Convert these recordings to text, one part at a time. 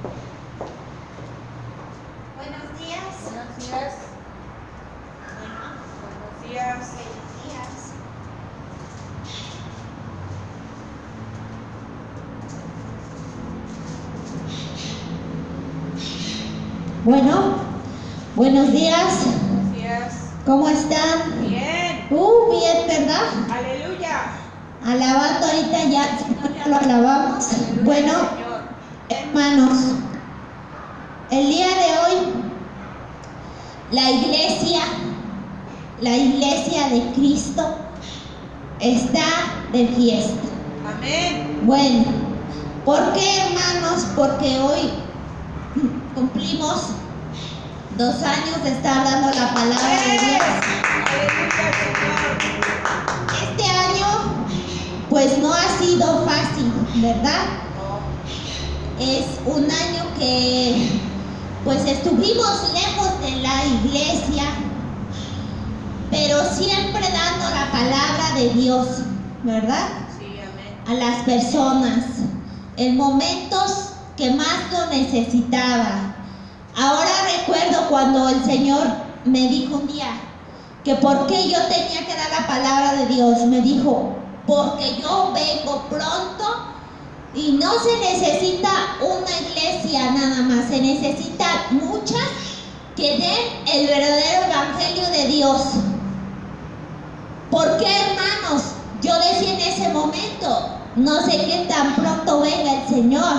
Buenos días. Buenos días. Buenos Buenos días. días. Bueno, buenos días. Buenos días. ¿Cómo están? Bien. Bien, ¿verdad? Aleluya. Alabando ahorita ya, ya lo alabamos. Aleluya, Bueno, Señor. hermanos, el día de hoy la iglesia de Cristo está de fiesta. Amén. Bueno, ¿por qué, hermanos? Porque hoy cumplimos 2 años de estar dando la palabra de Dios. Aleluya, Señor. Este año pues no ha sido fácil, ¿verdad? No. Es un año que pues estuvimos lejos de la iglesia, pero siempre dando la palabra de Dios, ¿verdad? Sí, amén. A las personas en momentos que más lo necesitaba. Ahora recuerdo cuando el Señor me dijo un día que por qué yo tenía que dar la palabra de Dios. Me dijo, porque yo vengo pronto y no se necesita una iglesia nada más, se necesitan muchas que den el verdadero evangelio de Dios. ¿Por qué, hermanos? Yo decía en ese momento, no sé qué tan pronto venga el Señor,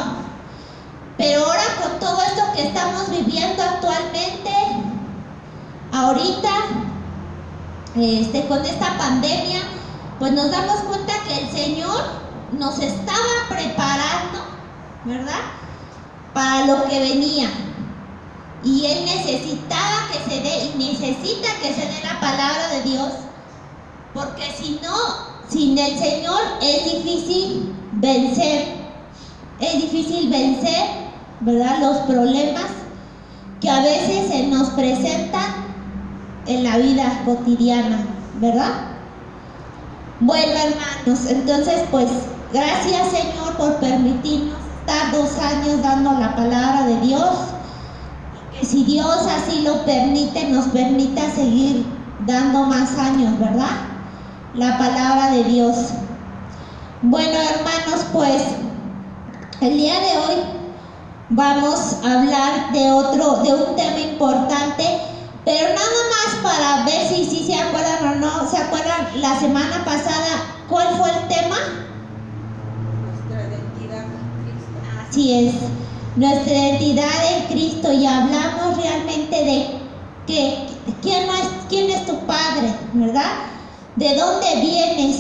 pero ahora con todo esto que estamos viviendo actualmente, ahorita, con esta pandemia, pues nos damos cuenta que el Señor nos estaba preparando, ¿verdad?, para lo que venía. Y Él necesitaba que se dé, y necesita que se dé la palabra de Dios, porque si no, sin el Señor es difícil vencer. Es difícil vencer, ¿verdad?, los problemas que a veces se nos presentan en la vida cotidiana, ¿verdad? Bueno, hermanos, entonces pues gracias, Señor, por permitirnos estar 2 años dando la palabra de Dios, y que si Dios así lo permite, nos permita seguir dando más años, ¿verdad?, la palabra de Dios. Bueno, hermanos, pues el día de hoy vamos a hablar de un tema importante, pero nada más para ver si se acuerdan o no. ¿Se acuerdan la semana pasada cuál fue el tema? Nuestra identidad en Cristo. Así es, nuestra identidad en Cristo, y hablamos realmente de quién es tu Padre, ¿verdad? ¿De dónde vienes?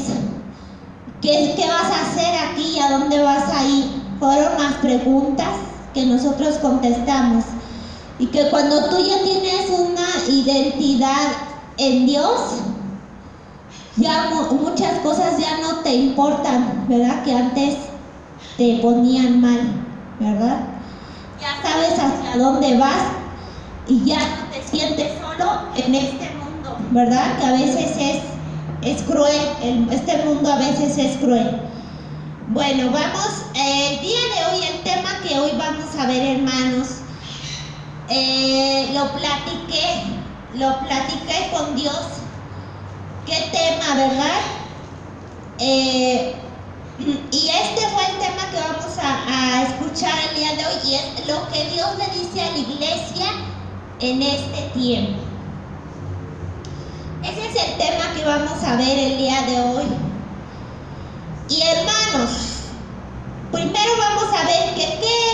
¿Qué vas a hacer aquí y a dónde vas a ir? Fueron las preguntas que nosotros contestamos. Y que cuando tú ya tienes una identidad en Dios, ya muchas cosas ya no te importan, ¿verdad?, que antes te ponían mal, ¿verdad? Ya sabes hacia dónde vas y ya no te sientes solo en este mundo, ¿verdad? Que a veces es cruel, este mundo a veces es cruel. Bueno, vamos, el día de hoy, el tema que hoy vamos a ver, hermanos, lo platiqué con Dios. ¿Qué tema, verdad? Y este fue el tema que vamos a escuchar el día de hoy, y es lo que Dios le dice a la iglesia en este tiempo. Ese es el tema que vamos a ver el día de hoy. Y hermanos, primero vamos a ver qué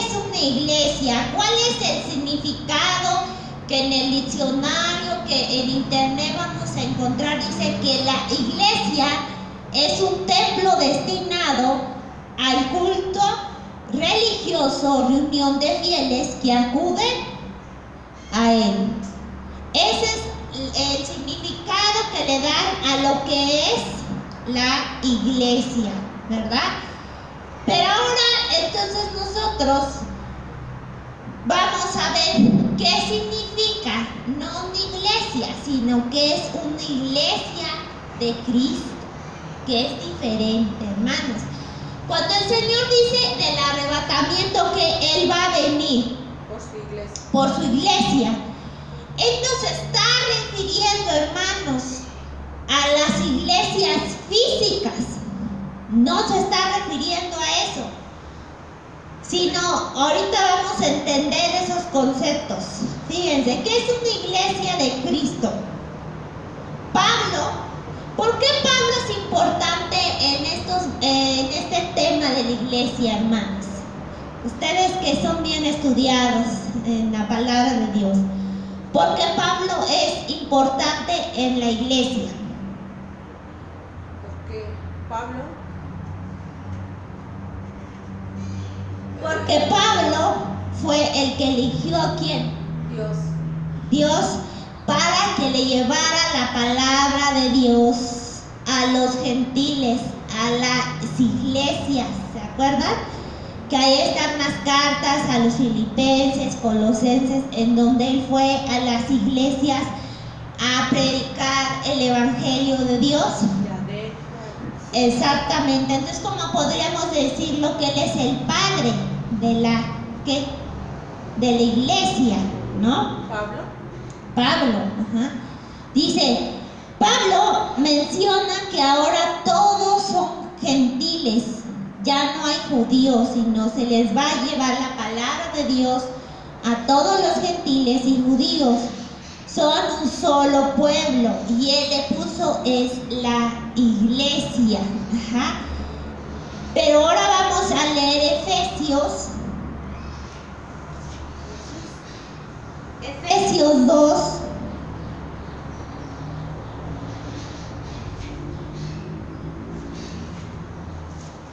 es una iglesia, cuál es el significado que en el diccionario, que en internet vamos a encontrar. Dice que la iglesia es un templo destinado al culto religioso, reunión de fieles que acuden a él. Ese es el significado que le dan a lo que es la iglesia, ¿verdad? Pero ahora entonces nosotros vamos a ver qué significa no una iglesia, sino que es una iglesia de Cristo, que es diferente, hermanos. Cuando el Señor dice del arrebatamiento que Él va a venir por su iglesia, Él nos está refiriendo, hermanos, a las iglesias físicas. No se está refiriendo a eso, sino ahorita vamos a entender esos conceptos. Fíjense, ¿qué es una iglesia de Cristo? Pablo, ¿por qué Pablo es importante en este tema de la iglesia, hermanos? Ustedes que son bien estudiados en la palabra de Dios, ¿por qué Pablo es importante en la iglesia? Porque Pablo fue el que eligió a ¿quién? Dios, para que le llevara la palabra de Dios a los gentiles, a las iglesias, ¿se acuerdan? Que ahí están las cartas a los filipenses, colosenses, en donde él fue a las iglesias a predicar el evangelio de Dios. Exactamente. Entonces, ¿cómo podríamos decirlo que él es el padre de la iglesia, ¿no? Pablo, ajá. Dice, Pablo menciona que ahora todos son gentiles, ya no hay judíos, sino se les va a llevar la palabra de Dios a todos los gentiles y judíos. Son un solo pueblo y él le puso es la iglesia. Ajá. Pero ahora vamos a leer Efesios 2.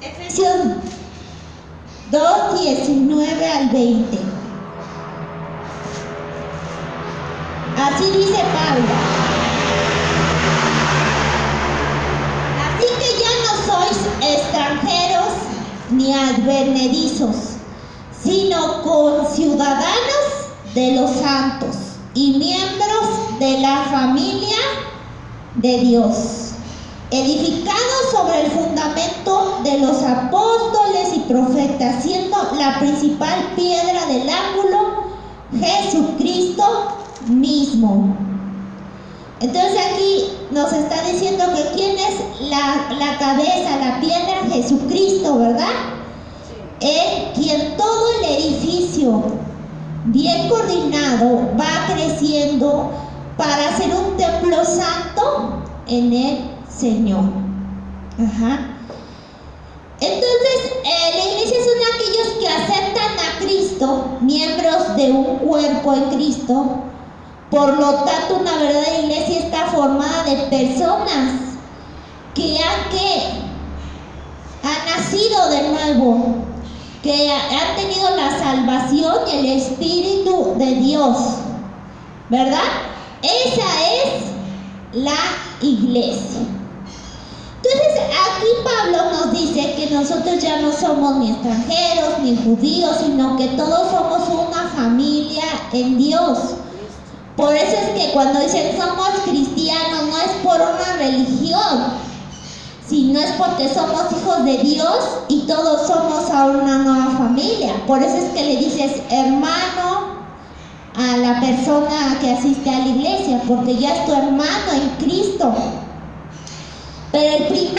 Efesios 2, 19 al 20. Así dice Pablo. Así que ya no sois extranjeros ni advenedizos, sino conciudadanos de los santos y miembros de la familia de Dios, edificados sobre el fundamento de los apóstoles y profetas, siendo la principal piedra del ángulo Jesucristo mismo. Entonces aquí nos está diciendo que quién es la cabeza, la piedra, Jesucristo, ¿verdad? Él, quien todo el edificio bien coordinado va creciendo para ser un templo santo en el Señor. Ajá. Entonces, la iglesia son aquellos que aceptan a Cristo, miembros de un cuerpo en Cristo. Por lo tanto, una verdadera iglesia está formada de personas que han nacido de nuevo, que han tenido la salvación y el Espíritu de Dios, ¿verdad? Esa es la iglesia. Entonces aquí Pablo nos dice que nosotros ya no somos ni extranjeros ni judíos, sino que todos somos una familia en Dios. Por eso es que cuando dicen somos cristianos, no es por una religión, sino es porque somos hijos de Dios y todos somos ahora una nueva familia. Por eso es que le dices hermano a la persona que asiste a la iglesia, porque ya es tu hermano en Cristo. Pero el que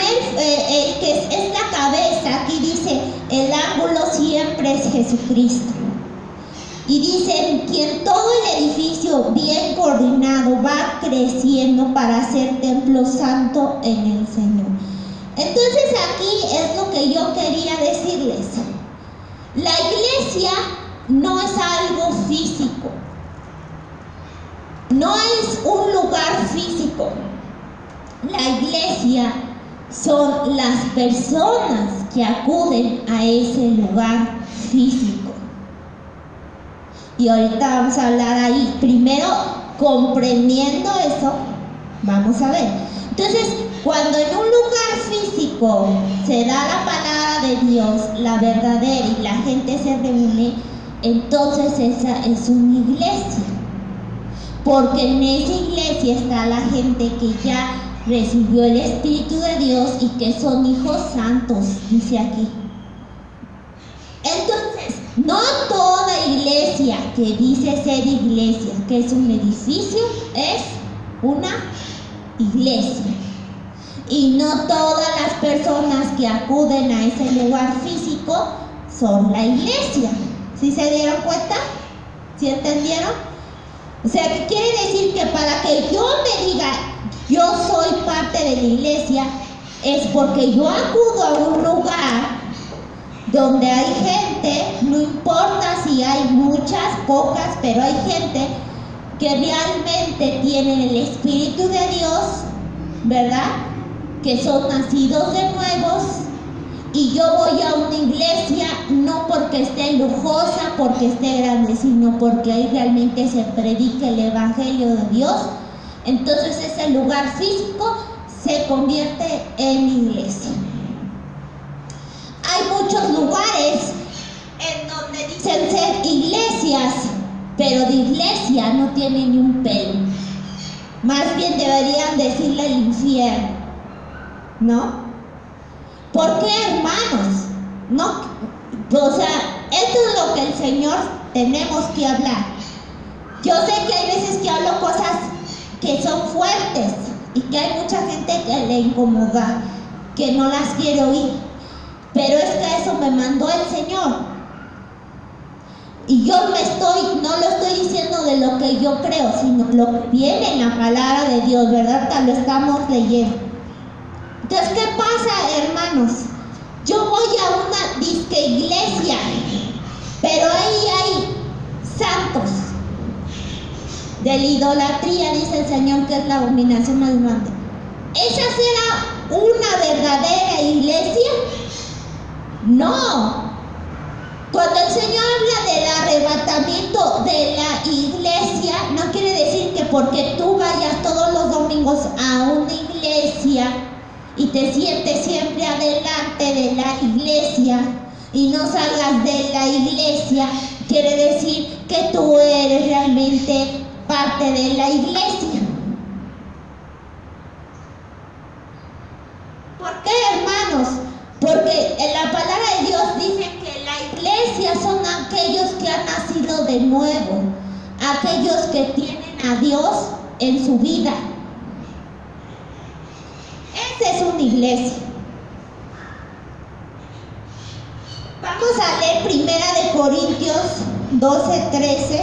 es la cabeza, aquí dice, el ángulo siempre es Jesucristo. Y dice, quien todo el edificio bien coordinado va creciendo para ser templo santo en el Señor. Entonces aquí es lo que yo quería decirles. La iglesia no es algo físico. No es un lugar físico. La iglesia son las personas que acuden a ese lugar físico. Y ahorita vamos a hablar ahí. Primero, comprendiendo eso, vamos a ver. Entonces, cuando en un lugar físico se da la palabra de Dios, la verdadera, y la gente se reúne, entonces esa es una iglesia. Porque en esa iglesia está la gente que ya recibió el Espíritu de Dios y que son hijos santos, dice aquí. No toda iglesia que dice ser iglesia, que es un edificio, es una iglesia. Y no todas las personas que acuden a ese lugar físico son la iglesia. ¿Sí se dieron cuenta? ¿Sí entendieron? O sea, ¿qué quiere decir? Que para que yo me diga yo soy parte de la iglesia, es porque yo acudo a un lugar donde hay gente, no importa si hay muchas, pocas, pero hay gente que realmente tienen el Espíritu de Dios, ¿verdad? Que son nacidos de nuevos, y yo voy a una iglesia no porque esté lujosa, porque esté grande, sino porque ahí realmente se predica el Evangelio de Dios. Entonces ese lugar físico se convierte en iglesia. Hay muchos lugares en donde dicen ser iglesias, pero de iglesia no tienen ni un pelo. Más bien deberían decirle el infierno, ¿no? ¿Por qué, hermanos? No, o sea, esto es lo que el Señor tenemos que hablar. Yo sé que hay veces que hablo cosas que son fuertes y que hay mucha gente que le incomoda, que no las quiere oír, pero es que eso me mandó el Señor, y yo no lo estoy diciendo de lo que yo creo, sino lo que viene en la palabra de Dios, ¿verdad? Lo estamos leyendo. Entonces, ¿qué pasa, hermanos? Yo voy a una disque iglesia, pero ahí hay santos de la idolatría, dice el Señor, que es la abominación más grande. ¿Esa será una verdadera iglesia? No. Cuando el Señor habla del arrebatamiento de la iglesia, no quiere decir que porque tú vayas todos los domingos a una iglesia y te sientes siempre adelante de la iglesia y no salgas de la iglesia, quiere decir que tú eres realmente parte de la iglesia. ¿Por qué, hermanos? Porque en la palabra de Dios dice que la iglesia son aquellos que han nacido de nuevo, aquellos que tienen a Dios en su vida. Esa es una iglesia. Vamos a leer 1 Corintios 12:13.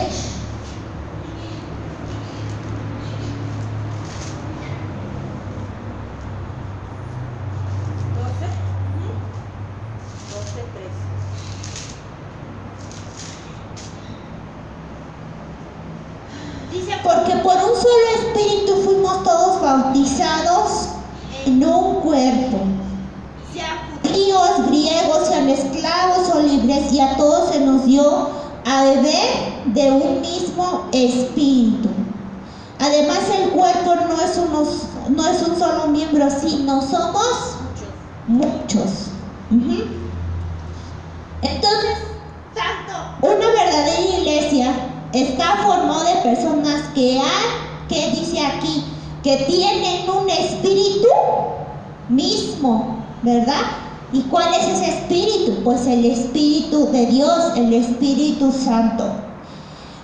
Dice, porque por un solo espíritu fuimos todos bautizados en un cuerpo, sean judíos, griegos, sean esclavos o libres, y a todos se nos dio a beber de un mismo espíritu. Además, el cuerpo no es un solo miembro, sino somos muchos. Entonces, una verdadera iglesia está formada de personas que dice aquí, que tienen un espíritu mismo, ¿verdad? ¿Y cuál es ese espíritu? Pues el Espíritu de Dios, el Espíritu Santo.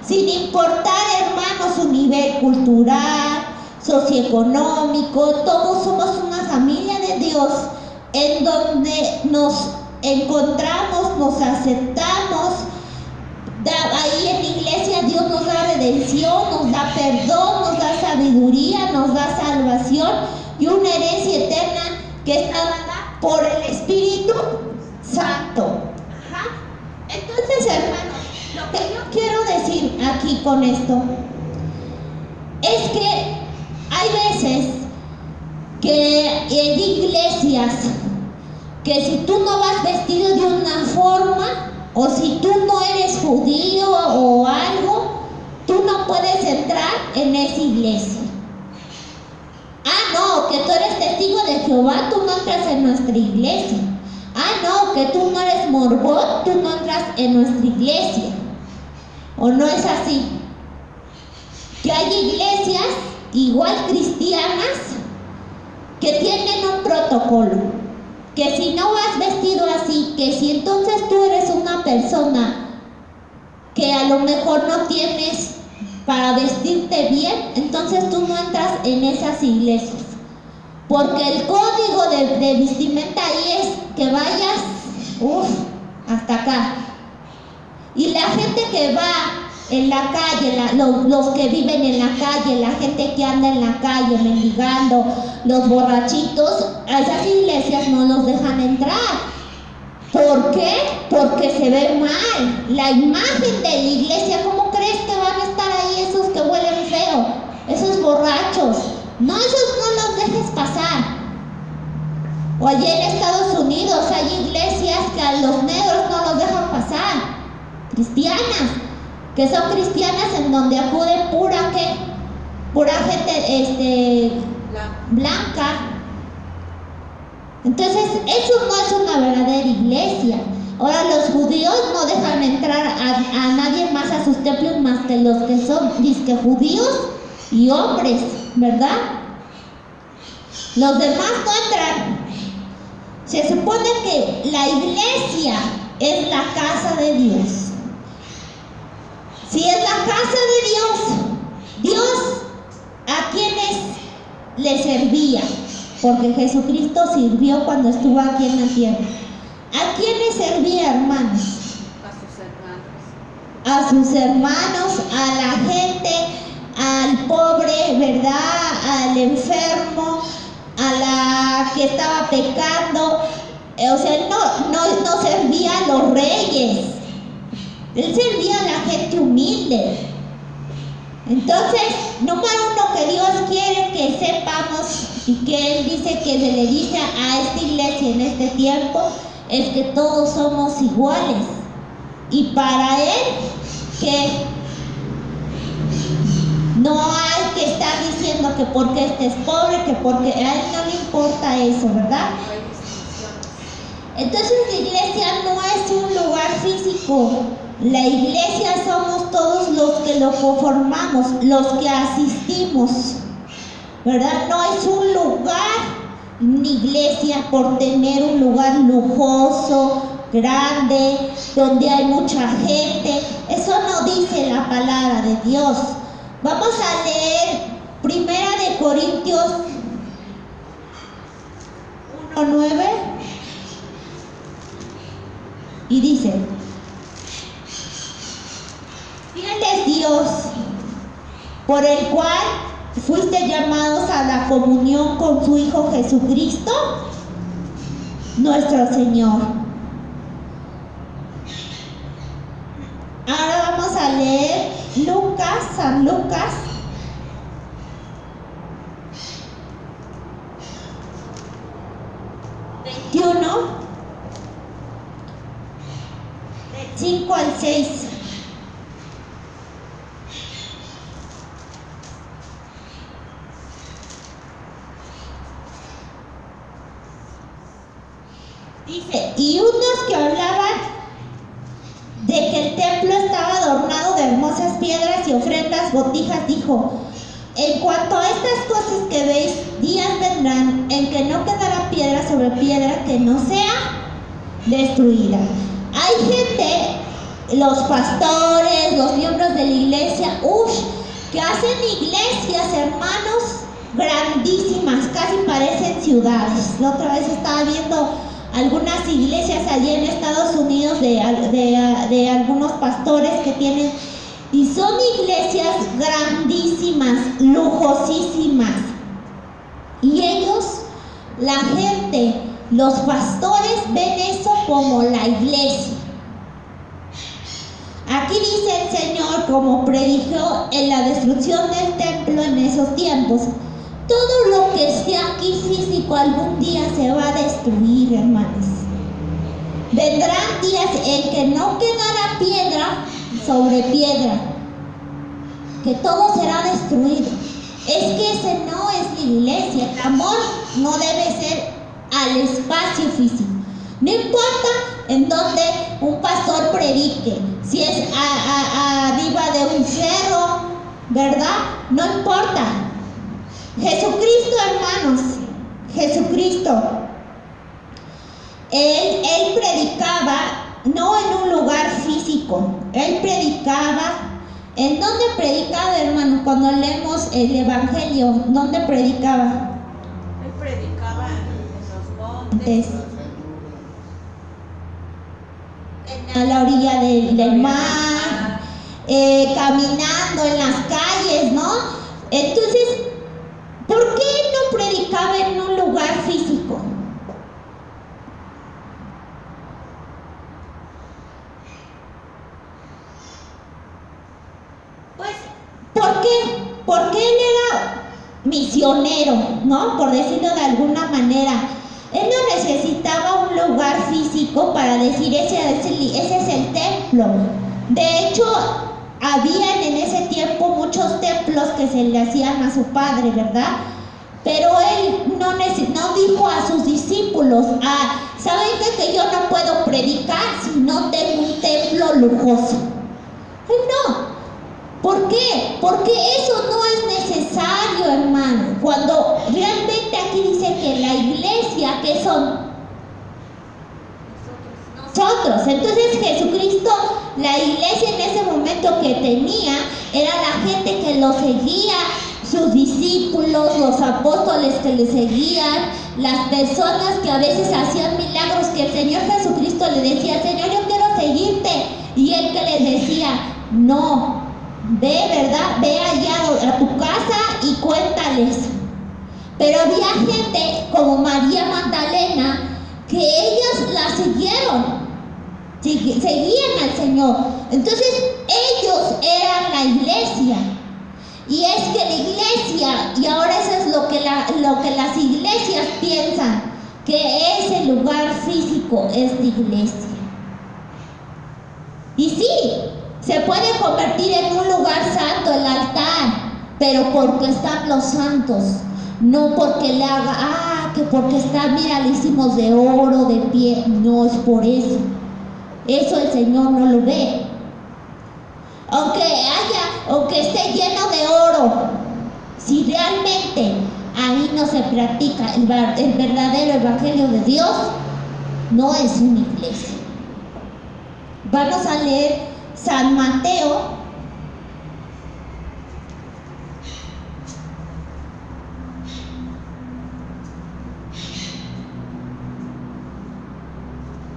Sin importar, hermanos, su nivel cultural, socioeconómico, todos somos una familia de Dios en donde nos encontramos, nos aceptamos. Ahí en la iglesia Dios nos da redención, nos da perdón, nos da sabiduría, nos da salvación y una herencia eterna que está dada por el Espíritu Santo. Entonces, hermanos, lo que yo quiero decir aquí con esto es que hay veces que en iglesias que si tú no vas vestido de una forma, o si tú no eres judío o algo, tú no puedes entrar en esa iglesia. No, que tú eres testigo de Jehová, tú no entras en nuestra iglesia. No, que tú no eres morbón, tú no entras en nuestra iglesia. ¿O no es así? Que hay iglesias, igual cristianas, que tienen un protocolo. Que si no vas vestido así, que si entonces tú eres una persona que a lo mejor no tienes para vestirte bien, entonces tú no entras en esas iglesias. Porque el código de vestimenta ahí es que vayas, hasta acá. Y la gente que va en la calle, los que viven en la calle, la gente que anda en la calle mendigando, los borrachitos, a esas iglesias no los dejan entrar. ¿Por qué? Porque se ve mal la imagen de la iglesia. ¿Cómo crees que van a estar ahí esos que huelen feo? Esos borrachos. No, esos no los dejes pasar. O allí en Estados Unidos hay iglesias que a los negros no los dejan pasar. Cristianas, que son cristianas en donde acude pura gente blanca. Entonces, eso no es una verdadera iglesia. Ahora, los judíos no dejan entrar a nadie más a sus templos más que los que son disque judíos y hombres, ¿verdad? Los demás no entran. Se supone que la iglesia es la casa de Dios. Si es la casa de Dios, ¿a quiénes le servía? Porque Jesucristo sirvió cuando estuvo aquí en la tierra. ¿A quiénes servía, hermanos? A sus hermanos, a la gente, al pobre, ¿verdad? Al enfermo, a la que estaba pecando. O sea, no servía a los reyes. Él servía a la gente humilde. Entonces, número uno que Dios quiere que sepamos y que Él dice que se le dice a esta iglesia en este tiempo es que todos somos iguales. Y para Él, que no hay que estar diciendo que porque este es pobre, que porque a Él no le importa eso, ¿verdad? Entonces la iglesia no es un lugar físico. La iglesia somos todos los que lo conformamos, los que asistimos, ¿verdad? No es un lugar, una iglesia por tener un lugar lujoso, grande, donde hay mucha gente. Eso no dice la palabra de Dios. Vamos a leer 1 Corintios 1:9 y dice: fiel es Dios, por el cual fuiste llamados a la comunión con su Hijo Jesucristo, nuestro Señor. Ahora vamos a leer San Lucas 21, del 5 al 6. Dice: y unos que hablaban de que el templo estaba adornado de hermosas piedras y ofrendas botijas, dijo: en cuanto a estas cosas que veis, días vendrán en que no quedará piedra sobre piedra que no sea destruida. Hay gente, los pastores, los miembros de la iglesia, que hacen iglesias, hermanos, grandísimas, casi parecen ciudades. La otra vez estaba viendo algunas iglesias allí en Estados Unidos de algunos pastores que tienen, y son iglesias grandísimas, lujosísimas. Y ellos, la gente, los pastores ven eso como la iglesia. Aquí dice el Señor, como predijo en la destrucción del templo en esos tiempos: todo lo que esté aquí físico algún día se va a destruir, hermanos. Vendrán días en que no quedará piedra sobre piedra, que todo será destruido. Es que ese no es la iglesia. El amor no debe ser al espacio físico. No importa en donde un pastor predique, si es arriba de un cerro, ¿verdad? No importa. Jesucristo, hermanos, Jesucristo, Él predicaba no en un lugar físico. Él predicaba. ¿En dónde predicaba, hermano? Cuando leemos el Evangelio, ¿dónde predicaba? Él predicaba en los montes, a la orilla del mar, caminando en las calles, ¿no? Entonces, ¿por qué no predicaba en un lugar físico? Pues, ¿por qué? Porque él era misionero, ¿no? Por decirlo de alguna manera. Él no necesitaba un lugar físico para decir ese es el templo. De hecho, habían en ese tiempo muchos templos que se le hacían a su padre, ¿verdad? Pero él no dijo a sus discípulos, ¿saben qué? Que yo no puedo predicar si no tengo un templo lujoso. No. ¿Por qué? Porque eso no es necesario, hermano. Cuando realmente aquí dice que la iglesia, ¿qué son? Nosotros. Entonces Jesucristo, la iglesia en ese momento que tenía, era la gente que lo seguía, sus discípulos, los apóstoles que le seguían, las personas que a veces hacían milagros, que el Señor Jesucristo le decía, Señor, yo quiero seguirte. Y él que les decía, no. Ve, ¿verdad? Ve allá a tu casa y cuéntales. Pero había gente como María Magdalena que ellos la siguieron, seguían al Señor. Entonces ellos eran la iglesia. Y es que la iglesia, y ahora eso es lo que las iglesias piensan, que ese lugar físico es la iglesia. Y sí, se puede convertir en un lugar santo el altar, pero porque están los santos, no porque le haga, que porque está, mira, le hicimos de oro, de pie, no es por eso. Eso el Señor no lo ve. Aunque esté lleno de oro, si realmente ahí no se practica el verdadero evangelio de Dios, no es una iglesia. Vamos a leer San Mateo,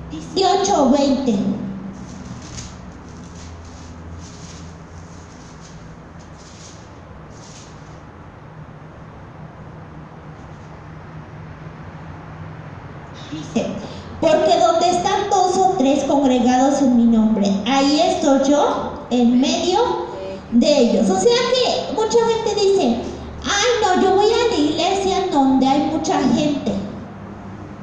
dieciocho 20. Dice, porque donde están 2 o 3 congregados en mi nombre, ahí estoy yo en medio de ellos. O sea que mucha gente dice, no, yo voy a la iglesia donde hay mucha gente,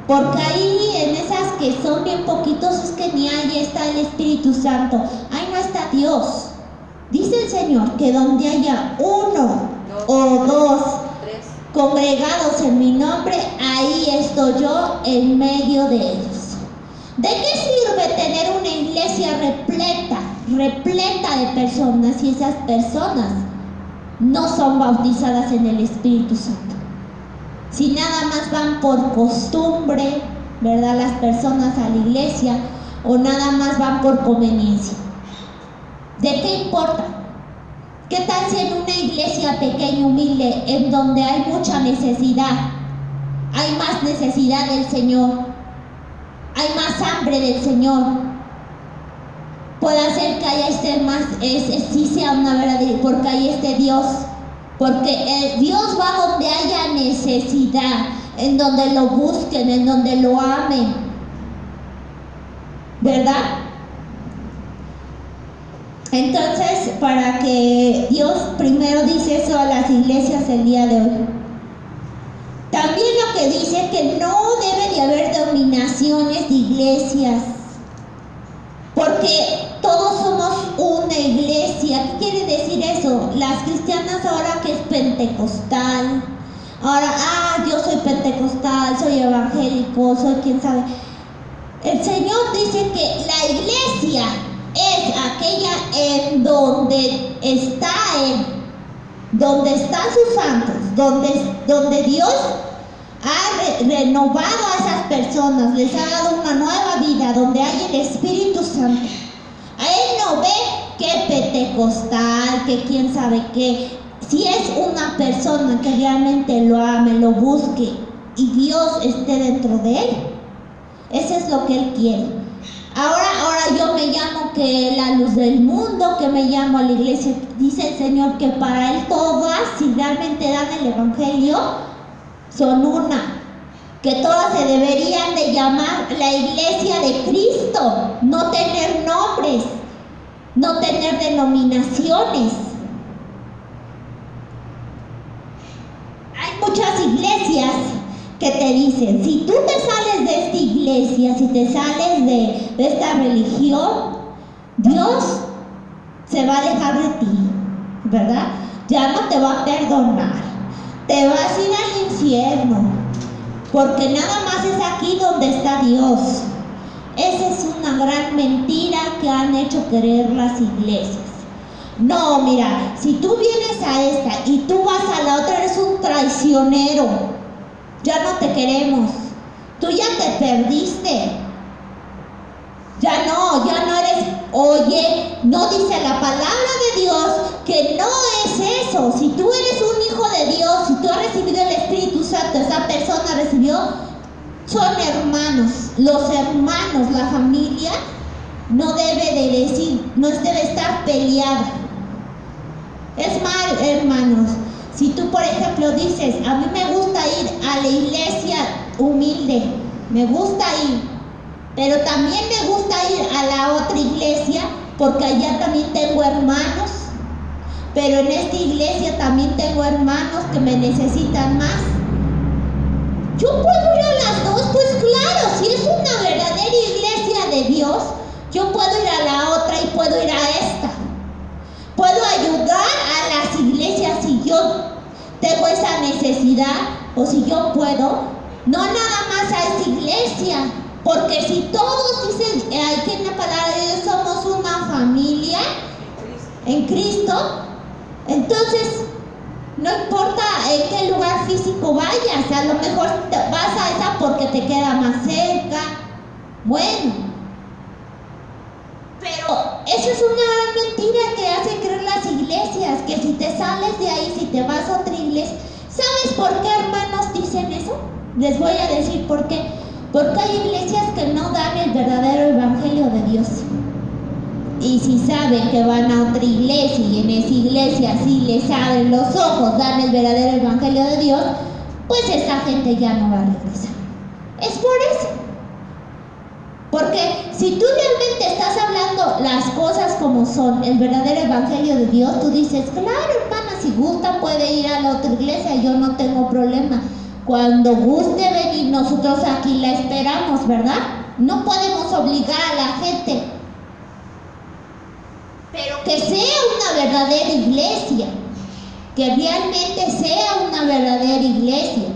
porque ahí en esas que son bien poquitos es que ni ahí está el Espíritu Santo, ahí no está Dios. Dice el Señor que donde haya 1 o 2 congregados en mi nombre, ahí estoy yo en medio de ellos. ¿De qué sirve tener una iglesia repleta de personas si esas personas no son bautizadas en el Espíritu Santo? Si nada más van por costumbre, ¿verdad? Las personas a la iglesia, o nada más van por conveniencia. ¿De qué importa? ¿Qué tal si en una iglesia pequeña, humilde, en donde hay mucha necesidad, hay más necesidad del Señor, hay más hambre del Señor? Puede ser que haya sí sea una verdadera, porque ahí esté Dios, porque Dios va donde haya necesidad, en donde lo busquen, en donde lo amen, ¿verdad? Entonces, para que Dios primero dice eso a las iglesias el día de hoy. También lo que dice que no debe de haber dominaciones de iglesias, porque todos somos una iglesia. ¿Qué quiere decir eso? Las cristianas ahora que es pentecostal, ahora, yo soy pentecostal, soy evangélico, soy quién sabe. El Señor dice que la iglesia es aquella en donde están sus santos, donde Dios ha renovado a esas personas, les ha dado una nueva vida donde hay el Espíritu Santo. A Él no ve que pentecostal, que quién sabe qué. Si es una persona que realmente lo ame, lo busque y Dios esté dentro de él, eso es lo que Él quiere. Ahora yo me llamo que la luz del mundo, que me llamo a la iglesia. Dice el Señor que para Él todas, si realmente dan el Evangelio, son una. Que todas se deberían de llamar la iglesia de Cristo, no tener nombres, no tener denominaciones. Hay muchas iglesias que te dicen, si tú te sales de esta iglesia, si te sales de esta religión, Dios se va a alejar de ti, ¿verdad? Ya no te va a perdonar, te vas a ir al infierno, porque nada más es aquí donde está Dios. Esa es una gran mentira que han hecho creer las iglesias. No, mira, si tú vienes a esta y tú vas a la otra, eres un traicionero. Ya no te queremos. Tú ya te perdiste. Ya no eres. Oye, no dice la palabra de Dios que no es eso. Si tú eres un hijo de Dios, si tú has recibido el Espíritu Santo, esa persona recibió, son hermanos. Los hermanos, la familia, no debe de decir, no debe estar peleada. Es mal, hermanos. Si tú, por ejemplo, dices, a mí me gusta ir a la iglesia humilde, me gusta ir, pero también me gusta ir a la otra iglesia porque allá también tengo hermanos, pero en esta iglesia también tengo hermanos que me necesitan más. ¿Yo puedo ir a las dos? Pues claro, si es una verdadera iglesia de Dios, yo puedo ir a la otra y puedo ir a esta. Puedo ayudar a las iglesias si yo tengo esa necesidad o si yo puedo, no nada más a esa iglesia, porque si todos dicen aquí en la palabra de Dios somos una familia en Cristo, entonces no importa en qué lugar físico vayas, a lo mejor vas a esa porque te queda más cerca, bueno. Pero eso es una gran mentira que hacen creer las iglesias, que si te sales de ahí, si te vas a otra iglesia. ¿Sabes por qué, hermanos, dicen eso? Les voy a decir por qué. Porque hay iglesias que no dan el verdadero evangelio de Dios. Y si saben que van a otra iglesia y en esa iglesia sí les abren los ojos, dan el verdadero evangelio de Dios, pues esa gente ya no va a regresar. Es por eso. Porque si tú realmente estás hablando las cosas como son, el verdadero evangelio de Dios, tú dices, claro, hermana, si gusta puede ir a la otra iglesia, yo no tengo problema. Cuando guste venir, nosotros aquí la esperamos, ¿verdad? No podemos obligar a la gente, pero que sea una verdadera iglesia, que realmente sea una verdadera iglesia.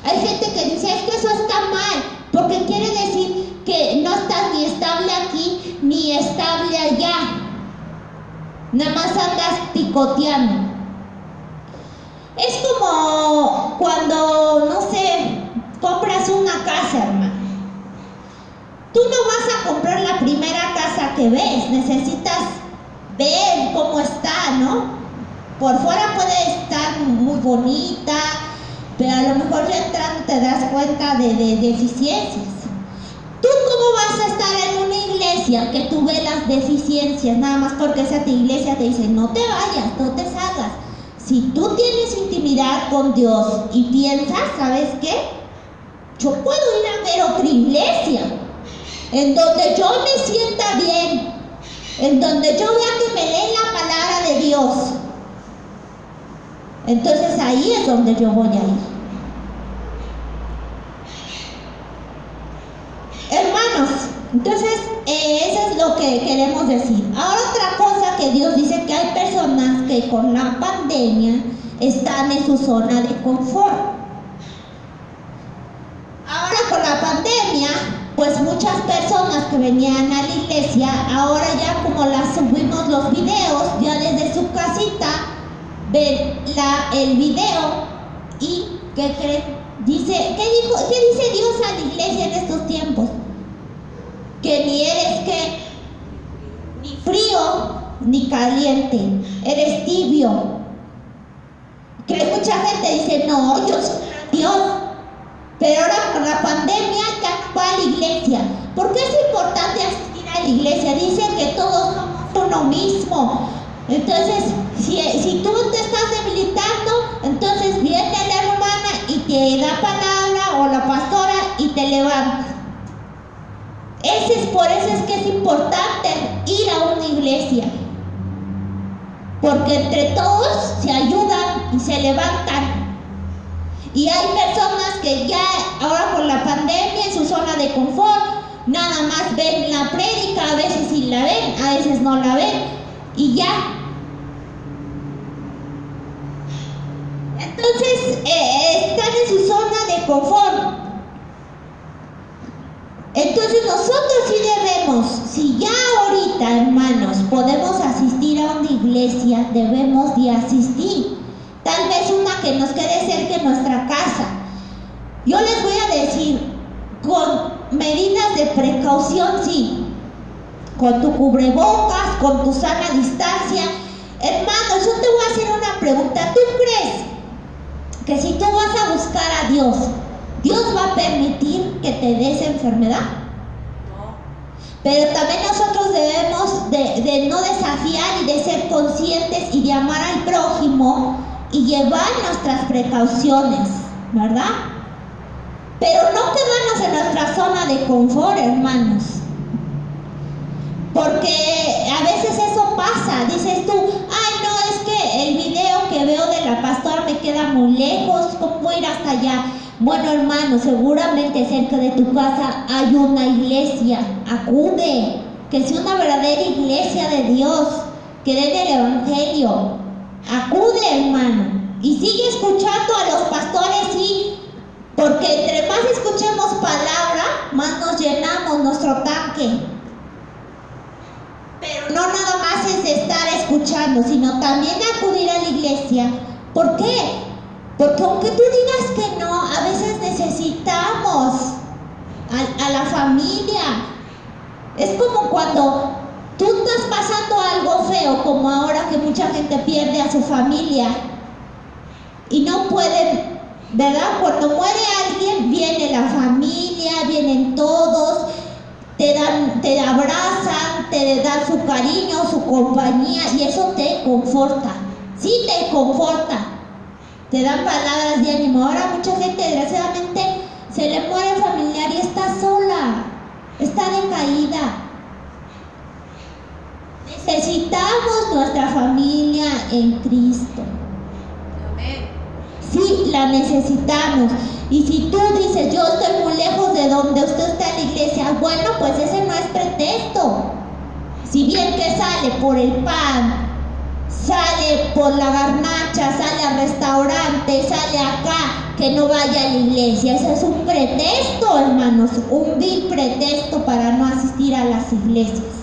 Hay gente que dice, es que eso está mal, porque quiere decir que no estás ni estable aquí ni estable allá, nada más andas picoteando. Es como cuando, no sé, compras una casa, hermano. Tú no vas a comprar la primera casa que ves, necesitas ver cómo está, ¿no? Por fuera puede estar muy bonita, pero a lo mejor ya entrando te das cuenta de deficiencias. ¿Tú cómo vas a estar en una iglesia que tú ves las deficiencias nada más porque esa iglesia te dice no te vayas, no te salgas? Si tú tienes intimidad con Dios y piensas, ¿sabes qué? Yo puedo ir a ver otra iglesia en donde yo me sienta bien, en donde yo vea que me leen la palabra de Dios. Entonces ahí es donde yo voy a ir. Hermanos, entonces eso es lo que queremos decir. Ahora otra cosa que Dios dice, que hay personas que con la pandemia están en su zona de confort. Ahora con la pandemia, pues muchas personas que venían a la iglesia, ahora ya como las subimos los videos, ya desde su casita ven el video y ¿qué creen? Dice, ¿qué dice Dios a la iglesia en estos tiempos? Que ni eres que ni frío ni caliente, eres tibio. Que mucha gente dice, no, yo soy Dios, pero ahora con la pandemia ya no va a la iglesia. ¿Por qué es importante asistir a la iglesia? Dicen que todos somos uno mismo. Entonces, si tú te estás debilitando, entonces viene la hermana y te da palabra, o la pastora, y te levanta. Por eso es que es importante ir a una iglesia, porque entre todos se ayudan y se levantan. Y hay personas que ya ahora con la pandemia en su zona de confort, nada más ven la prédica, a veces sí la ven, a veces no la ven, y ya. Entonces están en su zona de confort. Entonces nosotros sí debemos, si ya ahorita, hermanos, podemos asistir a una iglesia, debemos de asistir. Tal vez una que nos quede cerca de nuestra casa. Yo les voy a decir, con medidas de precaución, sí, con tu cubrebocas, con tu sana distancia. Hermanos, yo te voy a hacer una pregunta. ¿Tú crees que si tú vas a buscar a Dios, Dios va a permitir que te des enfermedad? No. Pero también nosotros debemos de no desafiar y de ser conscientes y de amar al prójimo y llevar nuestras precauciones, ¿verdad? Pero no quedarnos en nuestra zona de confort, hermanos. Porque a veces eso pasa. Dices tú, ay no, es que el video que veo de la pastora me queda muy lejos, ¿cómo voy a ir hasta allá? Bueno, hermano, seguramente cerca de tu casa hay una iglesia. Acude, que sea una verdadera iglesia de Dios, que dé el evangelio. Acude, hermano, y sigue escuchando a los pastores, sí, porque entre más escuchemos palabra, más nos llenamos nuestro tanque. Pero no nada más es estar escuchando, sino también acudir a la iglesia. ¿Por qué? Porque aunque tú digas que no, a veces necesitamos a la familia. Es como cuando tú estás pasando algo feo, como ahora que mucha gente pierde a su familia y no pueden, ¿verdad? Cuando muere alguien, viene la familia, vienen todos, te abrazan, te dan su cariño, su compañía, y eso te conforta. Sí, te conforta. Te dan palabras de ánimo. Ahora mucha gente, desgraciadamente, se le muere el familiar y está sola, está decaída. Necesitamos nuestra familia en Cristo. Amén. Sí, la necesitamos. Y si tú dices, yo estoy muy lejos de donde usted está en la iglesia, bueno, pues ese no es pretexto. Si bien que sale por el pan, sale por la garnacha, sale al restaurante, sale acá, que no vaya a la iglesia. Ese es un pretexto, hermanos, un vil pretexto para no asistir a las iglesias.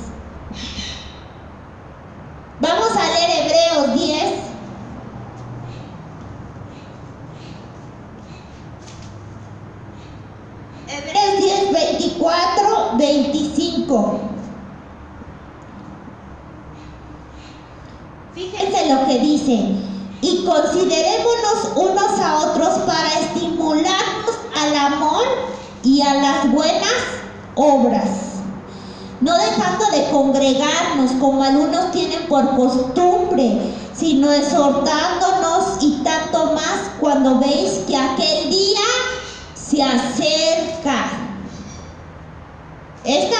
Vamos a leer Hebreos 10. Hebreos 10, 24, 25. Fíjense lo que dice: y considerémonos unos a otros para estimularnos al amor y a las buenas obras, no dejando de congregarnos como algunos tienen por costumbre, sino exhortándonos, y tanto más cuando veis que aquel día se acerca. Esta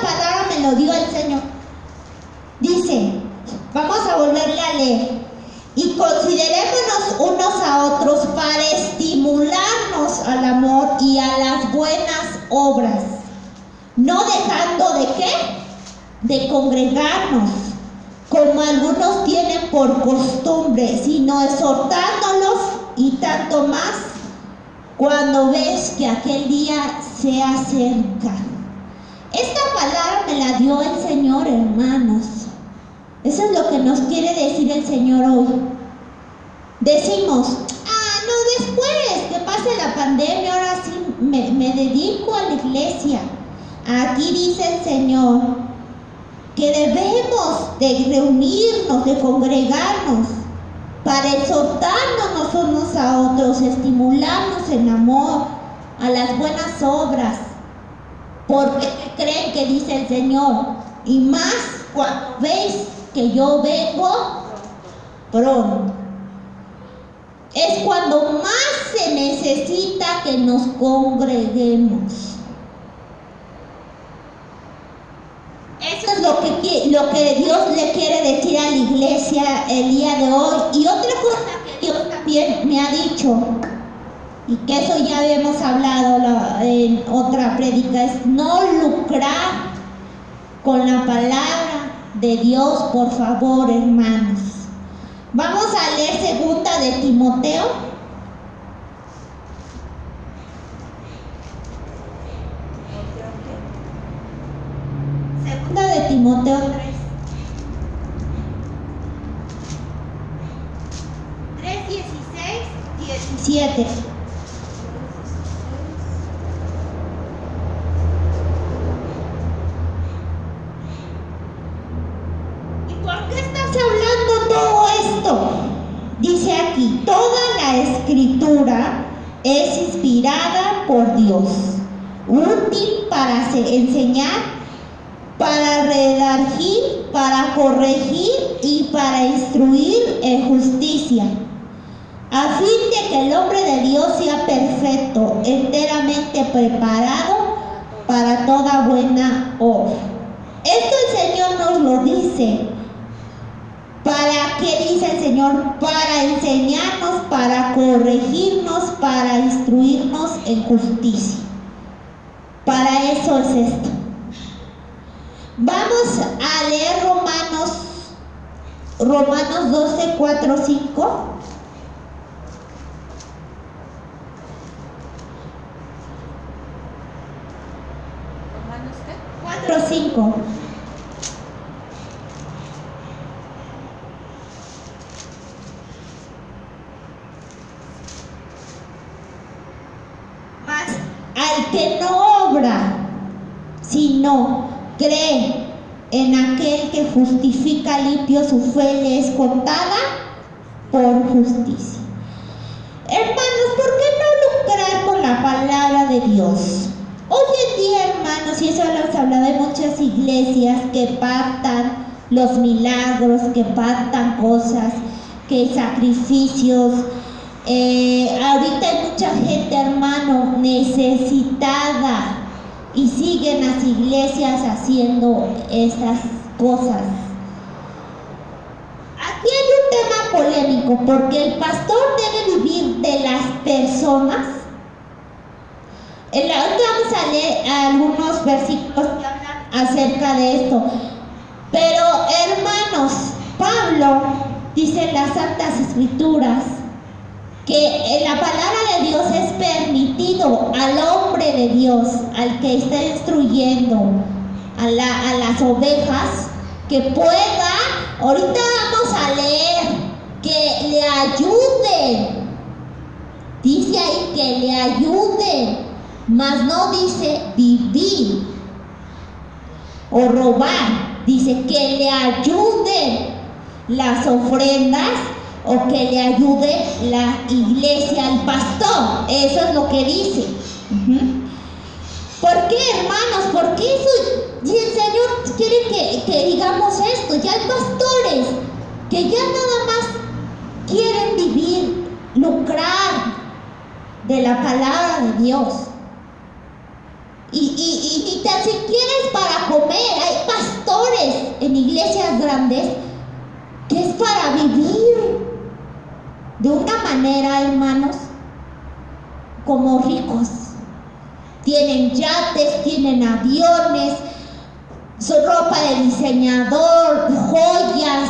palabra me lo dio el Señor. Dice, vamos a volverle a leer: y considerémonos unos a otros para estimularnos al amor y a las buenas obras, no dejando de ¿qué? De congregarnos, como algunos tienen por costumbre, sino exhortándolos, y tanto más cuando ves que aquel día se acerca. Esta palabra me la dio el Señor, hermanos. Eso es lo que nos quiere decir el Señor hoy. Decimos, no, después que pase pase la pandemia, ahora sí me dedico a la iglesia. Aquí dice el Señor que debemos de reunirnos, de congregarnos, para exhortarnos unos a otros, estimularnos en amor, a las buenas obras. Porque creen que dice el Señor, y más cuando veis que yo vengo pronto. Es cuando más se necesita que nos congreguemos. Eso es lo que Dios le quiere decir a la iglesia el día de hoy. Y otra cosa que Dios también me ha dicho, y que eso ya habíamos hablado en otra prédica, es no lucrar con la palabra de Dios, por favor, hermanos. Vamos a leer segunda de Timoteo. Segunda de Timoteo 3:16-17. ¿Por qué estás hablando todo esto? Dice aquí, toda la escritura es inspirada por Dios, útil para enseñar, para redarguir, para corregir y para instruir en justicia, a fin de que el hombre de Dios sea perfecto, enteramente preparado para toda buena obra. Esto el Señor nos lo dice. ¿Para qué dice el Señor? Para enseñarnos, para corregirnos, para instruirnos en justicia. Para eso es esto. Vamos a leer Romanos 12, 4, 5. ¿Romanos qué? 4, 5. Mas al que no obra, sino cree en aquel que justifica limpio, su fe le es contada por justicia. Hermanos, ¿por qué no lucrar con la palabra de Dios? Hoy en día, hermanos, y eso lo hemos hablado, hay muchas iglesias que pactan los milagros, que pactan cosas, que sacrificios. Ahorita hay mucha gente, hermano, necesitada, y siguen las iglesias haciendo estas cosas. Aquí hay un tema polémico, porque el pastor debe vivir de las personas. Ahorita vamos a leer algunos versículos que hablan acerca de esto. Pero, hermanos, Pablo dice en las Santas Escrituras que la palabra de Dios es permitido al hombre de Dios, al que está instruyendo a las ovejas, que pueda, ahorita vamos a leer, que le ayude. Dice ahí que le ayude, mas no dice vivir o robar, dice que le ayude las ofrendas, o que le ayude la iglesia al pastor. Eso es lo que dice. ¿Por qué, hermanos? ¿Por qué eso? Y el Señor quiere que digamos esto. Ya hay pastores que ya nada más quieren vivir, lucrar de la palabra de Dios. Y ni tan siquiera es para comer. Hay pastores en iglesias grandes que es para vivir de una manera, hermanos, como ricos. Tienen yates, tienen aviones, su ropa de diseñador, joyas,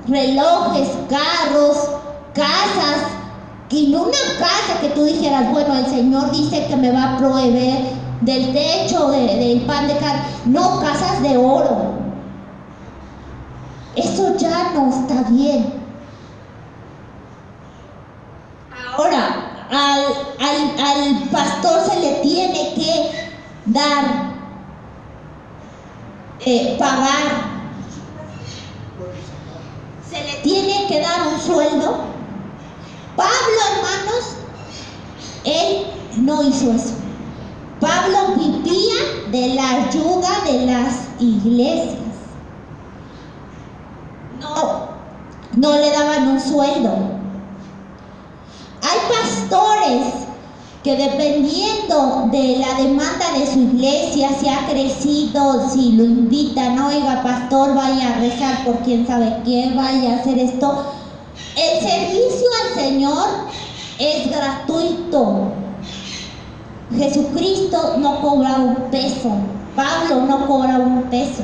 relojes, carros, casas. Y no una casa que tú dijeras, bueno, el Señor dice que me va a proveer del techo, del pan de carne. No, casas de oro. Eso ya no está bien. Ahora, al al pastor se le tiene que dar, pagar, se le tiene que dar un sueldo. Pablo, hermanos, él no hizo eso. Pablo vivía de la ayuda de las iglesias. No le daban un sueldo. Hay pastores que dependiendo de la demanda de su iglesia, si ha crecido, si lo invitan, oiga pastor, vaya a rezar por quién sabe qué, vaya a hacer esto. El servicio al Señor es gratuito. Jesucristo no cobra un peso, Pablo no cobra un peso.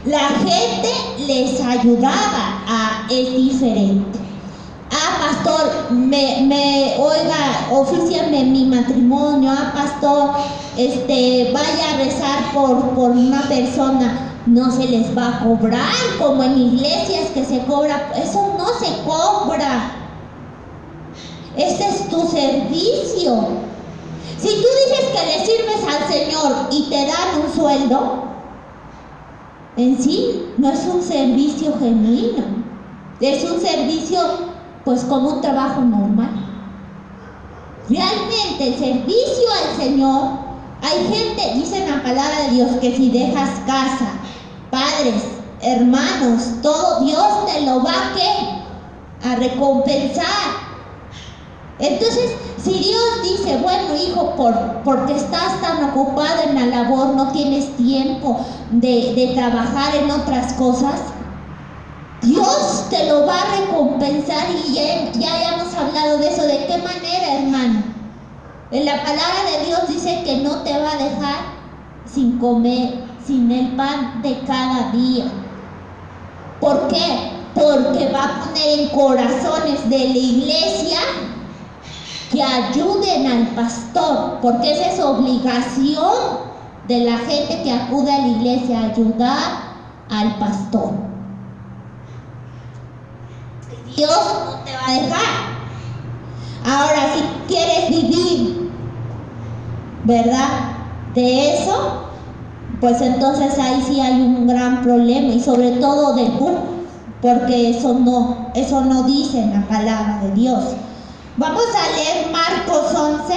La gente les ayudaba, es diferente. Pastor, oiga, ofíciame mi matrimonio. Pastor, vaya a rezar por una persona. No se les va a cobrar como en iglesias que se cobra. Eso no se cobra. Ese es tu servicio. Si tú dices que le sirves al Señor y te dan un sueldo, en sí no es un servicio genuino. Es un servicio pues como un trabajo normal. Realmente el servicio al Señor, hay gente, dice la palabra de Dios, que si dejas casa, padres, hermanos, todo, Dios te lo va a recompensar. Entonces, si Dios dice, bueno hijo, porque estás tan ocupado en la labor, no tienes tiempo de trabajar en otras cosas, Dios te lo va a recompensar. Y ya hemos hablado de eso. ¿De qué manera, hermano? En la palabra de Dios dice que no te va a dejar sin comer, sin el pan de cada día. ¿Por qué? Porque va a poner en corazones de la iglesia que ayuden al pastor, porque esa es obligación de la gente que acude a la iglesia, ayudar al pastor. Dios no te va a dejar. Ahora, si quieres vivir, ¿verdad?, de eso, pues entonces ahí sí hay un gran problema, y sobre todo de culto, porque eso no dice en la palabra de Dios. Vamos a leer Marcos 11.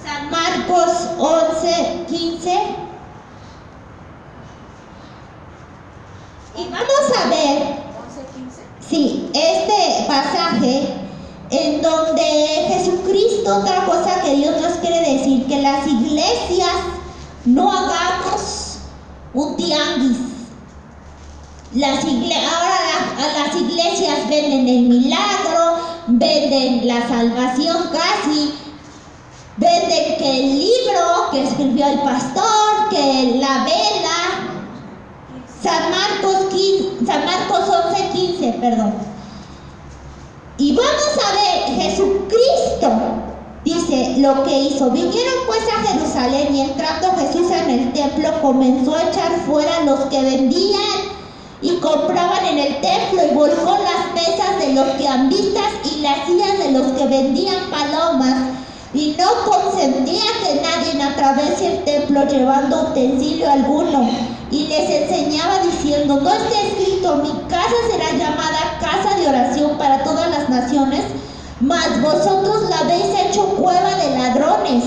San Marcos 11, 15. Y vamos a ver, 11:15. sí, este pasaje en donde Jesucristo, otra cosa que Dios nos quiere decir, que las iglesias no hagamos un tianguis. Ahora las iglesias venden el milagro, venden la salvación casi, venden que el libro que escribió el pastor, que la vela. San Marcos 11, 15, perdón. Y vamos a ver, Jesucristo dice lo que hizo. Vinieron pues a Jerusalén, y entrando Jesús en el templo, comenzó a echar fuera los que vendían y compraban en el templo, y volcó las mesas de los cambistas y las sillas de los que vendían palomas, y no consentía que nadie atravesara el templo llevando utensilio alguno. Y les enseñaba diciendo, ¿no está escrito, mi casa será llamada casa de oración para todas las naciones? Mas vosotros la habéis hecho cueva de ladrones.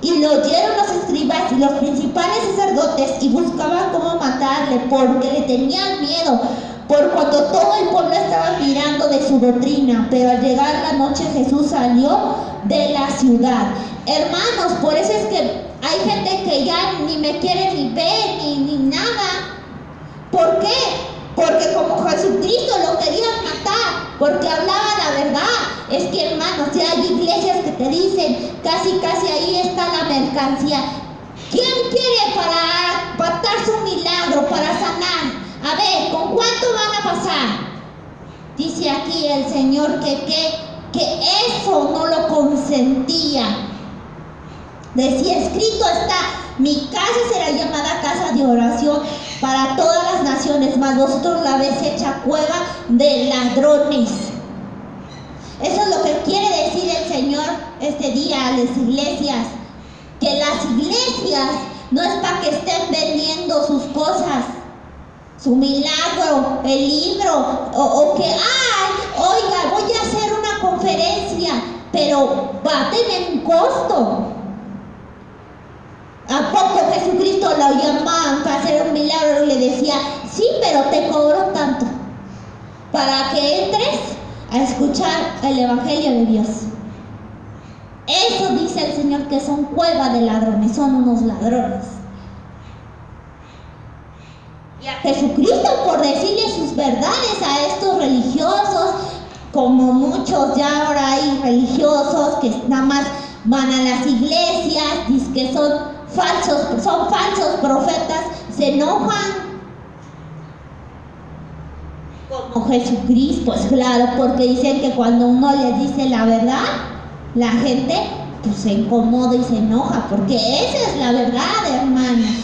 Y lo oyeron los escribas y los principales sacerdotes, y buscaban cómo matarle, porque le tenían miedo, por cuanto todo el pueblo estaba mirando de su doctrina. Pero al llegar la noche, Jesús salió de la ciudad. Hermanos, por eso es que hay gente que ya ni me quiere ni ver ni nada. ¿Por qué? Porque como Jesucristo lo querían matar, porque hablaba la verdad. Es que, hermanos, si hay iglesias que te dicen, casi ahí está la mercancía. ¿Quién quiere para pasar su milagro, para sanar? A ver, ¿con cuánto van a pasar? Dice aquí el Señor que eso no lo consentía. Decía, escrito está, mi casa será llamada casa de oración para todas las naciones, mas vosotros la habéis hecha cueva de ladrones. Eso es lo que quiere decir el Señor este día a las iglesias. Que las iglesias no es para que estén vendiendo sus cosas, su milagro, el libro, o que, oiga, voy a hacer una conferencia, pero va a tener un costo. ¿A poco Jesucristo lo llamaban para hacer un milagro y le decía, sí, pero te cobro tanto para que entres a escuchar el Evangelio de Dios? Eso dice el Señor, que son cueva de ladrones, son unos ladrones. Y a Jesucristo, por decirle sus verdades a estos religiosos, como muchos ya ahora hay religiosos que nada más van a las iglesias, dicen que son falsos profetas, se enojan como Jesucristo, pues claro, porque dicen que cuando uno les dice la verdad, la gente pues se incomoda y se enoja, porque esa es la verdad, hermanos.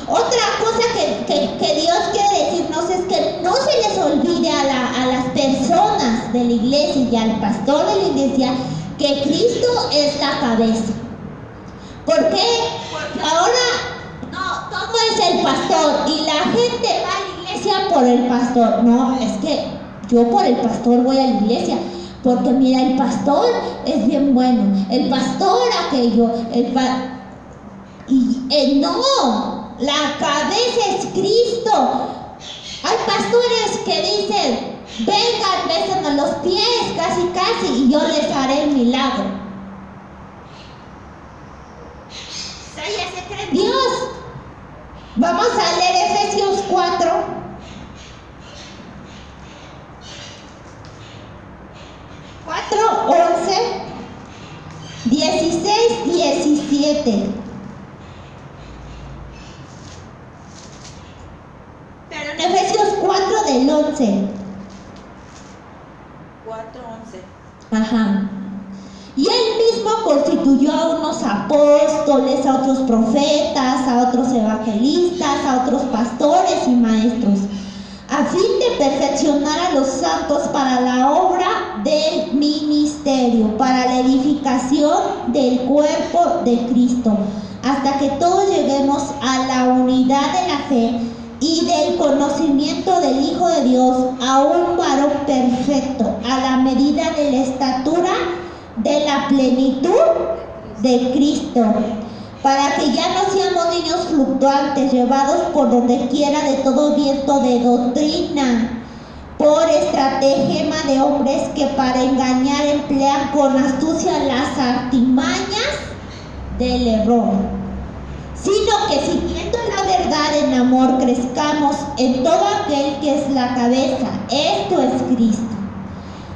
Otra cosa que Dios quiere decirnos es que no se les olvide a las personas de la iglesia y al pastor de la iglesia que Cristo es la cabeza. ¿Por qué? Porque ahora no, todo es el pastor y la gente va a la iglesia por el pastor. No, es que yo por el pastor voy a la iglesia. Porque mira, el pastor es bien bueno, el pastor aquello, no, la cabeza es Cristo. Hay pastores que dicen, vengan, bésenme los pies, casi, y yo les haré el milagro. ¿Ya se cree Dios? Vamos a leer Efesios 4. 11, 16, 17. Pero en Efesios 4 del 11. 4, 11. Ajá. Y él mismo constituyó a unos apóstoles, a otros profetas, a otros evangelistas, a otros pastores y maestros, a fin de perfeccionar a los santos para la obra del ministerio, para la edificación del cuerpo de Cristo, hasta que todos lleguemos a la unidad de la fe y del conocimiento del Hijo de Dios, a un varón perfecto, a la medida de la estatura de la plenitud de Cristo, para que ya no seamos niños fluctuantes, llevados por donde quiera de todo viento de doctrina, por estratagema de hombres que para engañar emplean con astucia las artimañas del error, sino que siguiendo la verdad en amor crezcamos en todo aquel que es la cabeza, esto es Cristo,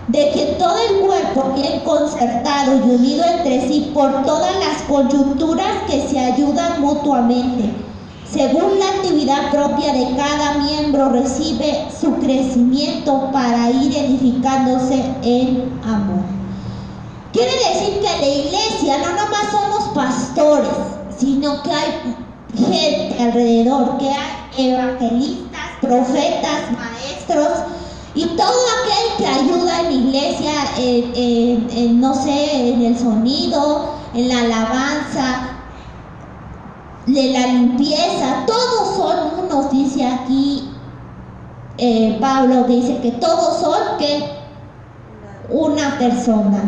de que todo el cuerpo, bien concertado y unido entre sí por todas las coyunturas que se ayudan mutuamente, según la actividad propia de cada miembro, recibe su crecimiento para ir edificándose en amor. Quiere decir que la iglesia no nomás son los pastores, sino que hay gente alrededor, que hay evangelistas, profetas, maestros y todo aquel que ayuda en la iglesia, no sé, en el sonido, en la alabanza, de la limpieza. Todos son unos, dice aquí Pablo, dice que todos son que una persona.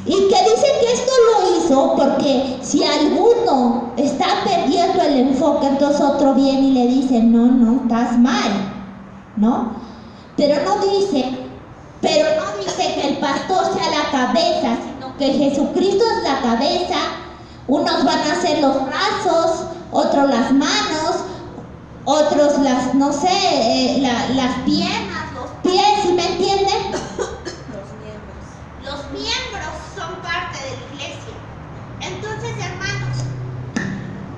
Y que dice que esto lo hizo porque si alguno está perdiendo el enfoque, entonces otro viene y le dice, no, estás mal, ¿no? Pero no dice que el pastor sea la cabeza, sino que Jesucristo es la cabeza. Unos van a ser los brazos, otros las manos, otros las, no sé, las piernas, los pies, ¿sí me entienden? Los miembros son parte de la iglesia. Entonces, hermanos,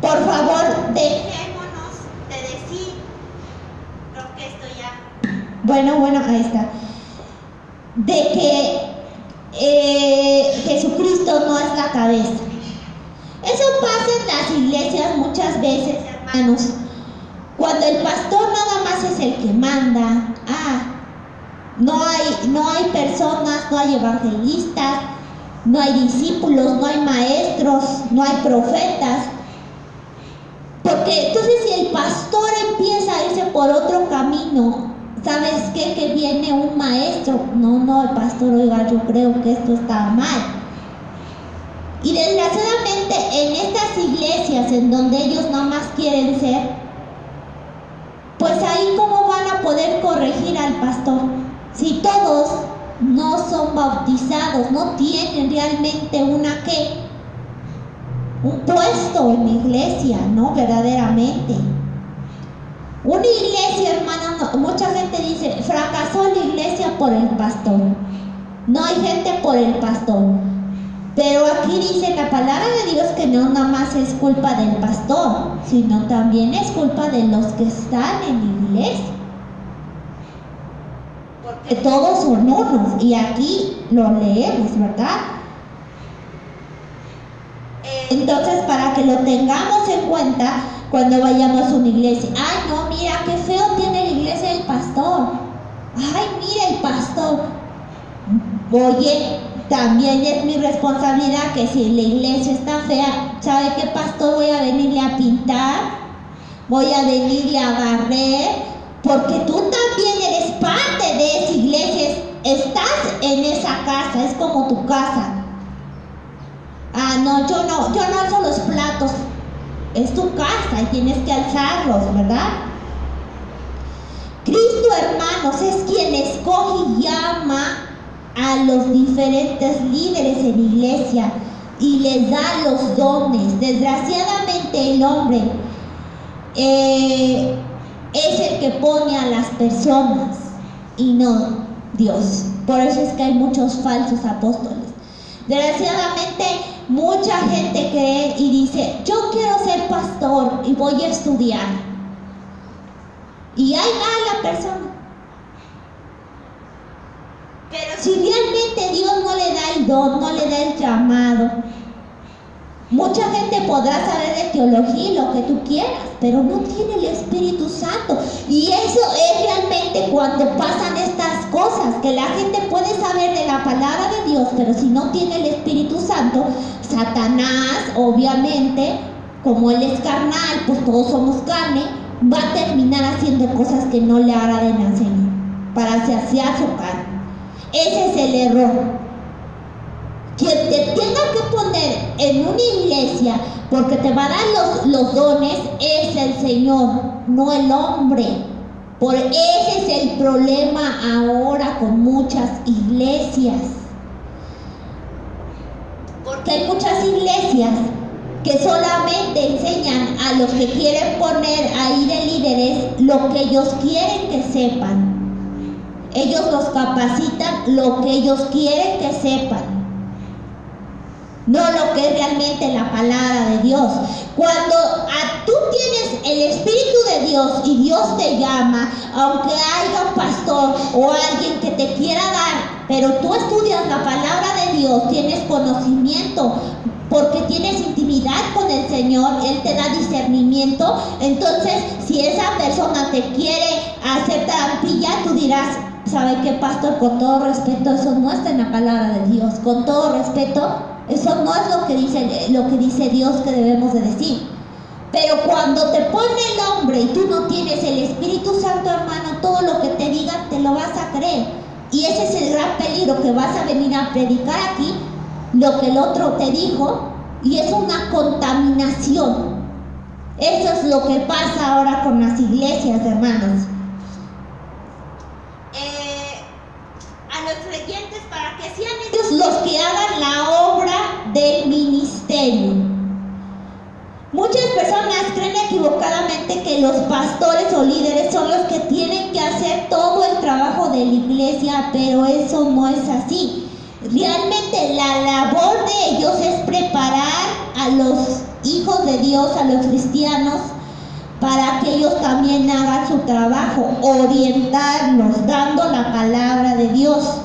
por favor, dejémonos de decir, creo que esto ya... Bueno, ahí está. De que Jesucristo no es la cabeza. Eso pasa en las iglesias muchas veces, hermanos. Cuando el pastor nada más es el que manda, no no hay personas, no hay evangelistas, no hay discípulos, no hay maestros, no hay profetas. Porque entonces si el pastor empieza a irse por otro camino, ¿sabes qué? Que viene un maestro. No, el pastor, oiga, yo creo que esto está mal. Y desgraciadamente en estas iglesias en donde ellos nada más quieren ser, pues ahí cómo van a poder corregir al pastor si todos no son bautizados, no tienen realmente un puesto en la iglesia, ¿no? Verdaderamente. Una iglesia, hermano, mucha gente dice, fracasó la iglesia por el pastor. No hay gente por el pastor. Pero aquí dice la palabra de Dios que no nada más es culpa del pastor, sino también es culpa de los que están en la iglesia. Porque todos son unos, y aquí lo leemos, ¿verdad? Entonces, para que lo tengamos en cuenta cuando vayamos a una iglesia. Ay, no, mira, qué feo tiene la iglesia el pastor. Ay, mira el pastor. Oye, también es mi responsabilidad que si la iglesia está fea, ¿sabe qué, pastor? Voy a venirle a pintar, voy a venirle a barrer, porque tú también eres parte de esa iglesia, estás en esa casa, es como tu casa. Ah, no, yo no alzo los platos, es tu casa y tienes que alzarlos, ¿verdad? Cristo, hermanos, es quien escoge y llama a los diferentes líderes en la iglesia y les da los dones. Desgraciadamente el hombre es el que pone a las personas y no Dios. Por eso es que hay muchos falsos apóstoles. Desgraciadamente mucha gente cree y dice, yo quiero ser pastor y voy a estudiar, y ahí va la persona. Pero si realmente Dios no le da el don, no le da el llamado, mucha gente podrá saber de teología y lo que tú quieras, pero no tiene el Espíritu Santo. Y eso es realmente cuando pasan estas cosas, que la gente puede saber de la palabra de Dios, pero si no tiene el Espíritu Santo, Satanás, obviamente, como él es carnal, pues todos somos carne, va a terminar haciendo cosas que no le agraden al Señor, para saciar su carne. Ese es el error. Quien te tenga que poner en una iglesia porque te va a dar los dones es el Señor, no el hombre. Por ese es el problema ahora con muchas iglesias. Porque hay muchas iglesias que solamente enseñan a los que quieren poner ahí de líderes lo que ellos quieren que sepan. Ellos los capacitan lo que ellos quieren que sepan, no lo que es realmente la palabra de Dios. Cuando tú tienes el Espíritu de Dios y Dios te llama, aunque haya un pastor o alguien que te quiera dar, pero tú estudias la palabra de Dios, tienes conocimiento, porque tienes intimidad con el Señor, Él te da discernimiento. Entonces, si esa persona te quiere hacer trampilla, tú dirás, ¿sabe qué, pastor? Con todo respeto, eso no está en la palabra de Dios. Con todo respeto, eso no es lo que dice Dios que debemos de decir. Pero cuando te pone el hombre y tú no tienes el Espíritu Santo, hermano, todo lo que te digan te lo vas a creer. Y ese es el gran peligro, que vas a venir a predicar aquí lo que el otro te dijo, y es una contaminación. Eso es lo que pasa ahora con las iglesias, hermanos. A los creyentes, para que sean ellos los que hagan la obra del ministerio. Muchas personas creen equivocadamente que los pastores o líderes son los que tienen que hacer todo el trabajo de la iglesia, pero eso no es así. Realmente la labor de ellos es preparar a los hijos de Dios, a los cristianos, para que ellos también hagan su trabajo, orientarlos, dando la palabra de Dios.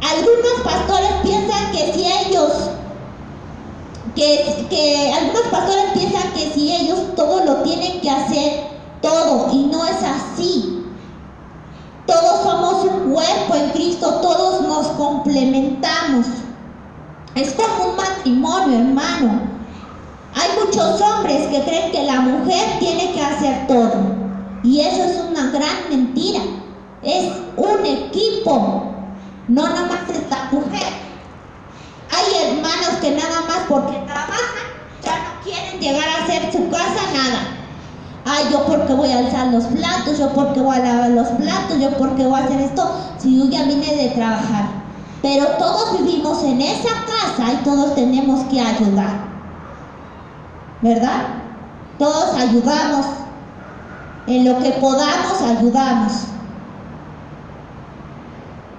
Algunos pastores piensan que si ellos, algunos pastores piensan que si ellos todo lo tienen que hacer, todo, y no es así. Todos somos somos un cuerpo en Cristo, todos nos complementamos. Es como un matrimonio, hermano. Hay muchos hombres que creen que la mujer tiene que hacer todo, y eso es una gran mentira. Es un equipo, no nada más es la mujer. Hay hermanos que nada más porque trabajan ya no quieren llegar a hacer su casa nada. Ay, yo porque voy a alzar los platos, yo porque voy a lavar los platos, yo porque voy a hacer esto, si yo ya vine de trabajar. Pero todos vivimos en esa casa y todos tenemos que ayudar, ¿verdad? Todos ayudamos, en lo que podamos ayudamos.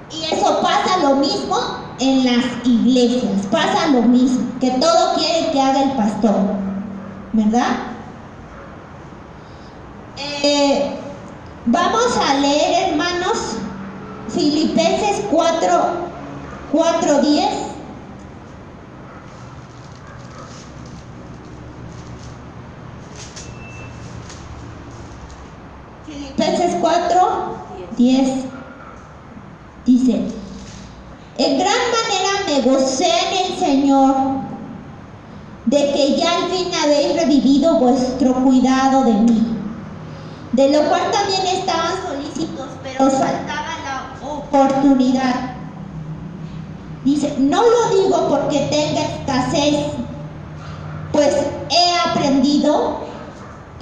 Y eso pasa lo mismo en las iglesias, pasa lo mismo, que todo quiere que haga el pastor, ¿verdad? Vamos a leer, hermanos, Filipenses 4:10. Filipenses 4:10 dice: en gran manera me gocé en el Señor de que ya al fin habéis revivido vuestro cuidado de mí, de lo cual también estaban solícitos, pero os faltaba la oportunidad. Dice, no lo digo porque tenga escasez, pues he aprendido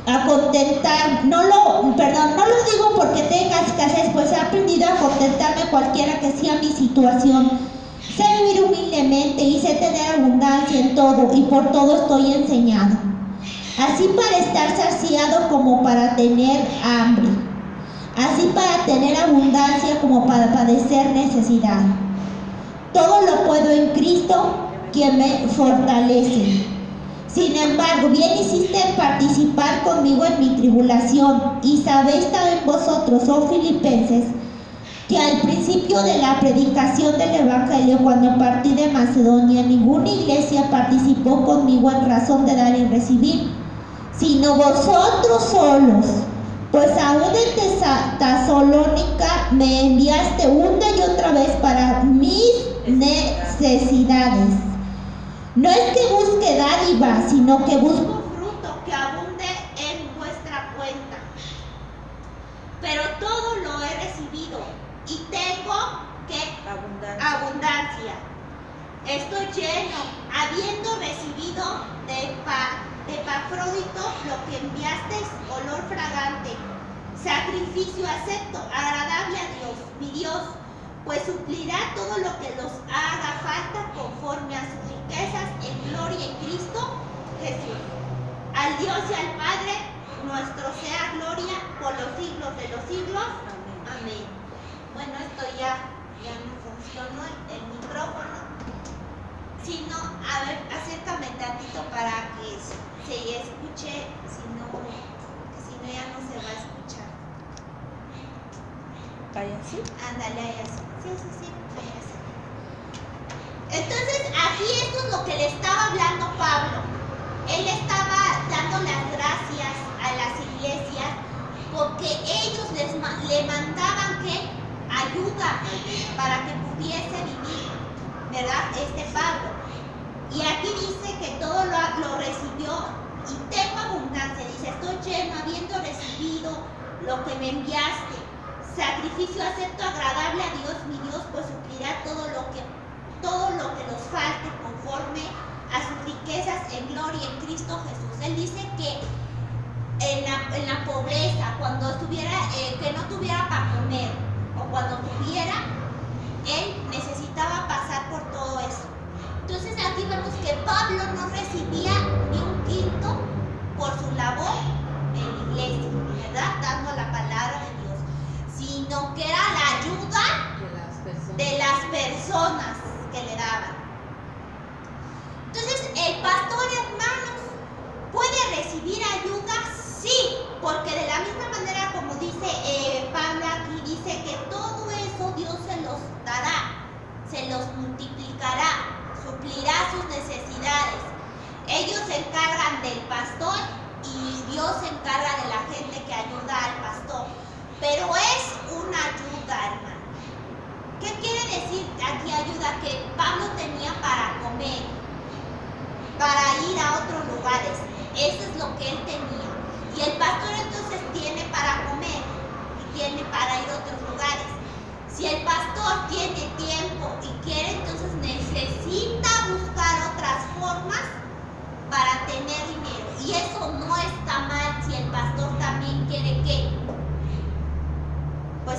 a contentar, no lo digo porque tenga escasez, pues he aprendido a contentarme cualquiera que sea mi situación. Sé vivir humildemente y sé tener abundancia en todo, y por todo estoy enseñado, así para estar saciado como para tener hambre, así para tener abundancia como para padecer necesidad. Todo lo puedo en Cristo que me fortalece. Sin embargo, bien hiciste en participar conmigo en mi tribulación, y sabéis también vosotros, oh Filipenses, que al principio de la predicación del Evangelio, cuando partí de Macedonia, ninguna iglesia participó conmigo en razón de dar y recibir, sino vosotros solos. Pues aún en Tesalónica me enviaste una y otra vez para mis necesidades. No es que busque dádiva, sino que busco fruto que abunde en vuestra cuenta. Pero todo lo he recibido y tengo abundancia. Estoy lleno, habiendo recibido de Epafrodito lo que enviasteis, olor fragante, sacrificio acepto, agradable a Dios, mi Dios, pues suplirá todo lo que los haga falta conforme a sus riquezas en gloria en Cristo Jesús. Al Dios y al Padre nuestro sea gloria por los siglos de los siglos. Amén. Bueno, esto ya no funcionó el micrófono. Si no, a ver, acércame tantito para que se escuche, si no ya no se va a escuchar. ¿Ahí así? Ándale, ahí así. Sí, ahí así. Entonces, aquí esto es lo que le estaba hablando Pablo. Él estaba dando las gracias a las iglesias porque ellos le mandaban ayuda para que pudiese vivir, ¿verdad? Pablo. Y aquí dice que todo lo recibió y tengo abundancia. Dice, estoy lleno habiendo recibido lo que me enviaste. Sacrificio acepto agradable a Dios, mi Dios, pues suplirá todo lo que nos falte conforme a sus riquezas en gloria en Cristo Jesús. Él dice que en la pobreza, cuando estuviera, que no tuviera para comer, o cuando tuviera, él necesitaba pasar por todo eso. Entonces aquí vemos que Pablo no recibía ni un quinto por su labor en la iglesia, ¿verdad? Dando la palabra de Dios, sino que era la ayuda de las personas que le daban. Entonces, el pastor, hermanos, puede recibir ayuda, sí, porque de la misma manera como dice Pablo aquí, dice que todo eso Dios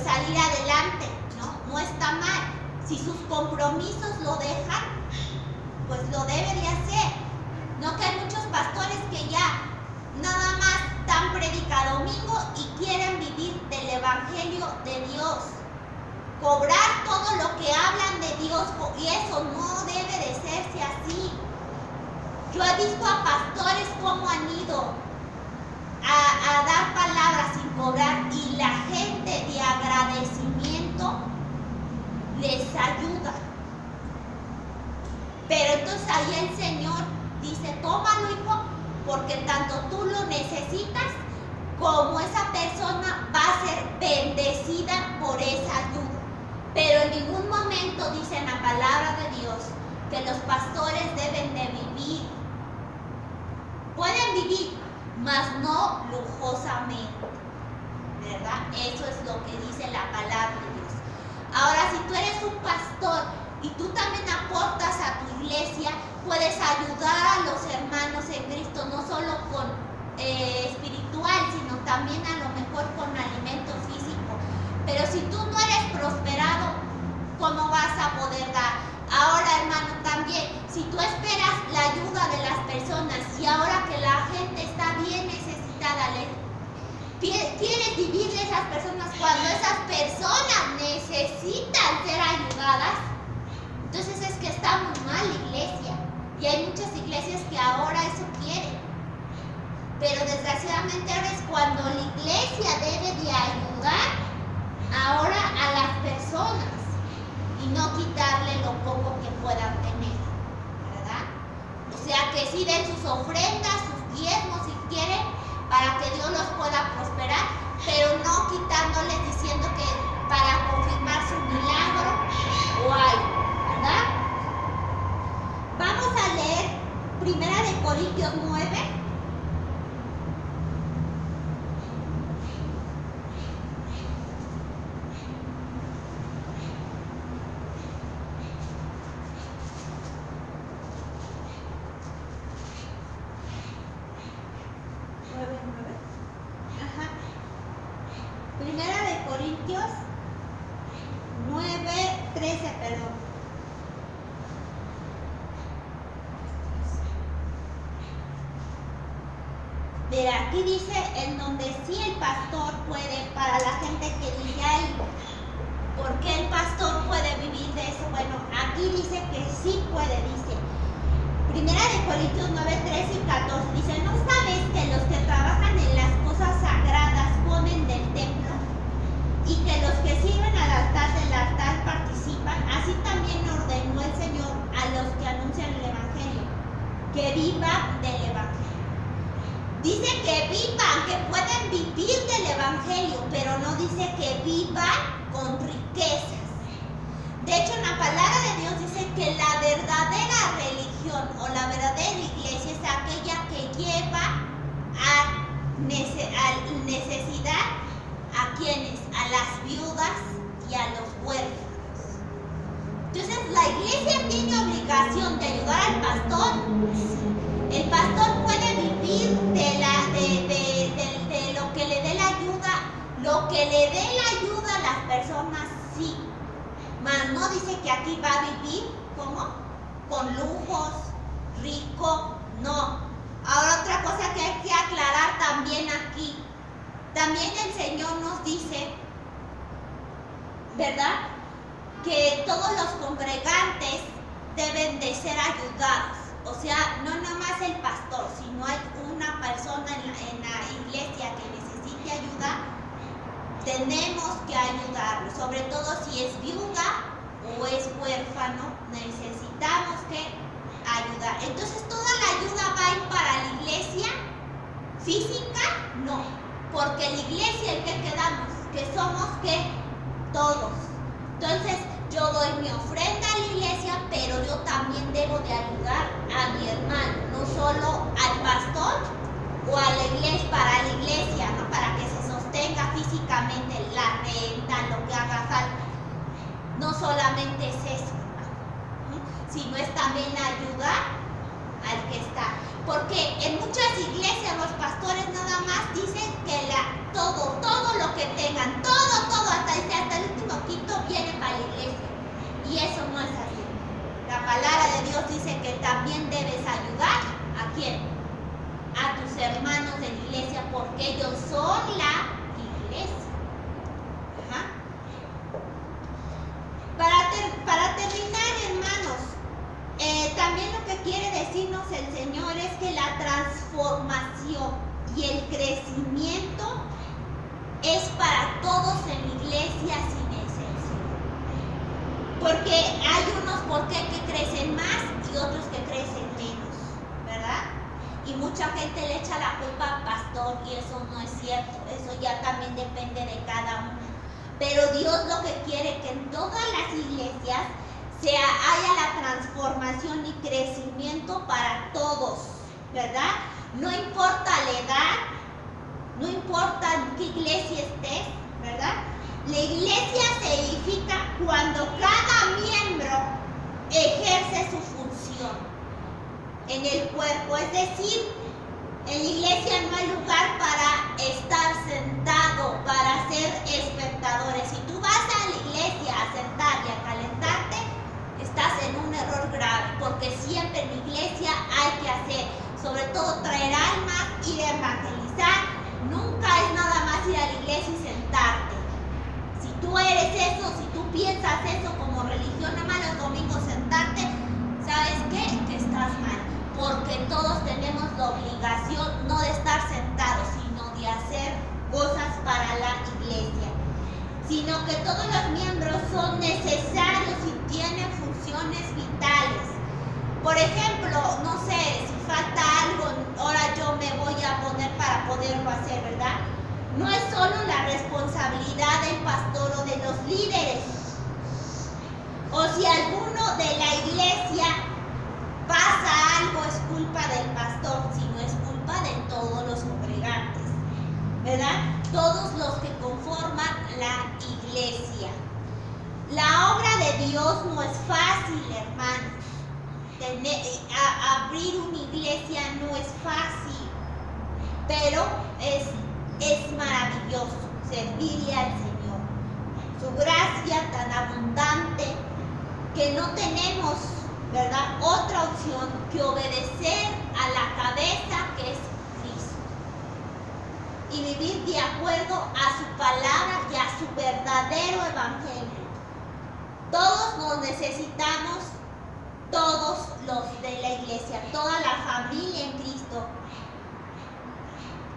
salir adelante, ¿no? No está mal. Si sus compromisos lo dejan, pues lo debe de hacer. No que hay muchos pastores que ya nada más dan predica domingo y quieren vivir del evangelio de Dios. Cobrar todo lo que hablan de Dios, y eso no debe de serse así. Yo he visto a pastores cómo han ido a dar palabras sin cobrar y la gente de agradecimiento les ayuda. Pero entonces ahí el Señor dice, tómalo, hijo, porque tanto tú lo necesitas como esa persona va a ser bendecida por esa ayuda. Pero en ningún momento dice en la palabra de Dios que los pastores deben de vivir. Pueden vivir, mas no lujosamente, ¿verdad? Eso es lo que dice la palabra de Dios. Ahora, si tú eres un pastor y tú también aportas a tu iglesia, puedes ayudar a los hermanos en Cristo, no solo con espiritual, sino también a lo mejor con alimento físico. Pero si tú no eres prosperado, ¿cómo vas a poder dar? Ahora, hermano, también, si tú esperas la ayuda de las personas y ahora que la gente está bien necesitada, quieres vivir de esas personas cuando esas personas necesitan ser ayudadas, entonces es que está muy mal la iglesia. Y hay muchas iglesias que ahora eso quieren. Pero desgraciadamente ahora es cuando la iglesia debe de ayudar ahora a las personas y no quitarle lo poco que puedan tener, ¿verdad? O sea, que sí den sus ofrendas, sus diezmos si quieren, para que Dios los pueda prosperar, pero no quitándoles diciendo que para confirmar su milagro o algo, ¿verdad? Vamos a leer 1 Corintios 9. Corintios 9:13, perdón. Mira, aquí dice en donde sí el pastor puede, para la gente que dice, ay, ¿por qué el pastor puede vivir de eso? Bueno, aquí dice que sí puede, dice. 1 Corintios 9:13 y 14, dice, ¿no sabes que los que trabajan en las cosas sagradas comen del templo? Y que los que sirven al altar del altar participan, así también ordenó el Señor a los que anuncian el Evangelio, que vivan del Evangelio. Dice que vivan, que pueden vivir del Evangelio, pero no dice que vivan con riquezas. De hecho, en la palabra de Dios dice que la verdadera religión o la verdadera iglesia es aquella que lleva a necesidad a quienes, a las viudas y a los huérfanos. Entonces, la iglesia tiene obligación de ayudar al pastor. El pastor puede vivir de lo que le dé la ayuda, lo que le dé la ayuda a las personas, sí. Mas no dice que aquí va a vivir, ¿cómo? Con lujos, rico, no. Ahora otra cosa que hay que aclarar también aquí. También el Señor nos dice, ¿verdad?, que todos los congregantes deben de ser ayudados. O sea, no nomás el pastor, sino hay una persona en la iglesia que necesite ayuda, tenemos que ayudarlo. Sobre todo si es viuda o es huérfano, necesitamos que ayudar. Entonces, ¿toda la ayuda va a ir para la iglesia física? No, porque la iglesia, ¿el que quedamos? Que somos, ¿qué? Todos. Entonces, yo doy mi ofrenda a la iglesia, pero yo también debo de ayudar a mi hermano, no solo al pastor o a la iglesia, para la iglesia, ¿no? Para que se sostenga físicamente la renta, lo que haga falta. No solamente es eso, ¿no? Sino es también ayudar al que está. Porque en muchas iglesias los pastores nada más dicen que todo lo que tengan, todo, hasta dice porque ellos son la iglesia. Ajá. Para terminar, hermanos, también lo que quiere decirnos el Señor es que la transformación y el crecimiento es para todos en la iglesia sin excepción. Porque hay unos que crecen más y otros que crecen menos, ¿verdad? Y mucha gente le echa la culpa al pastor y eso no es cierto, eso ya también depende de cada uno. Pero Dios lo que quiere que en todas las iglesias haya la transformación y crecimiento para todos, ¿verdad? No importa la edad, no importa en qué iglesia estés, ¿verdad? La iglesia se edifica cuando cada miembro ejerce su función en el cuerpo. Es decir, en la iglesia no hay lugar para estar sentado, para ser espectadores. Si tú vas a la iglesia a sentar y a calentarte, estás en un error grave, porque siempre en la iglesia hay que hacer, sobre todo traer almas, ir a evangelizar. Nunca es nada más ir a la iglesia y sentarte. Si tú eres eso, si tú piensas eso como religión, nada más los domingos sentarte, ¿sabes qué? Que estás mal. Porque todos tenemos la obligación no de estar sentados, sino de hacer cosas para la iglesia. Sino que todos los miembros son necesarios y tienen funciones vitales. Por ejemplo, no sé, si falta algo, ahora yo me voy a poner para poderlo hacer, ¿verdad? No es solo la responsabilidad del pastor o de los líderes. O si alguno de la iglesia pasa algo, es culpa del pastor, sino es culpa de todos los congregantes, ¿verdad? Todos los que conforman la iglesia. La obra de Dios no es fácil, hermanos. Abrir una iglesia no es fácil, pero es maravilloso servirle al Señor. Su gracia tan abundante que no tenemos, ¿verdad?, otra opción que obedecer a la cabeza que es Cristo y vivir de acuerdo a su palabra y a su verdadero evangelio. Todos nos necesitamos, todos los de la iglesia, toda la familia en Cristo,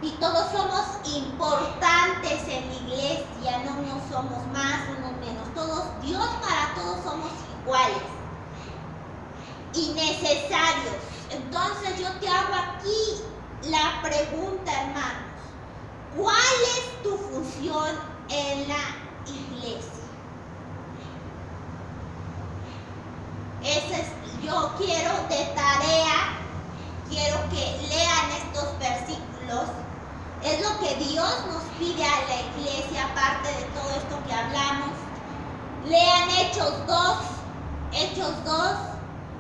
y todos somos importantes en la iglesia, no unos somos más, unos menos, todos, Dios para todos somos iguales y necesarios. Entonces yo te hago aquí la pregunta, hermanos, ¿cuál es tu función en la iglesia? Yo quiero de tarea, quiero que lean estos versículos. Es lo que Dios nos pide a la iglesia, aparte de todo esto que hablamos. Lean Hechos 2,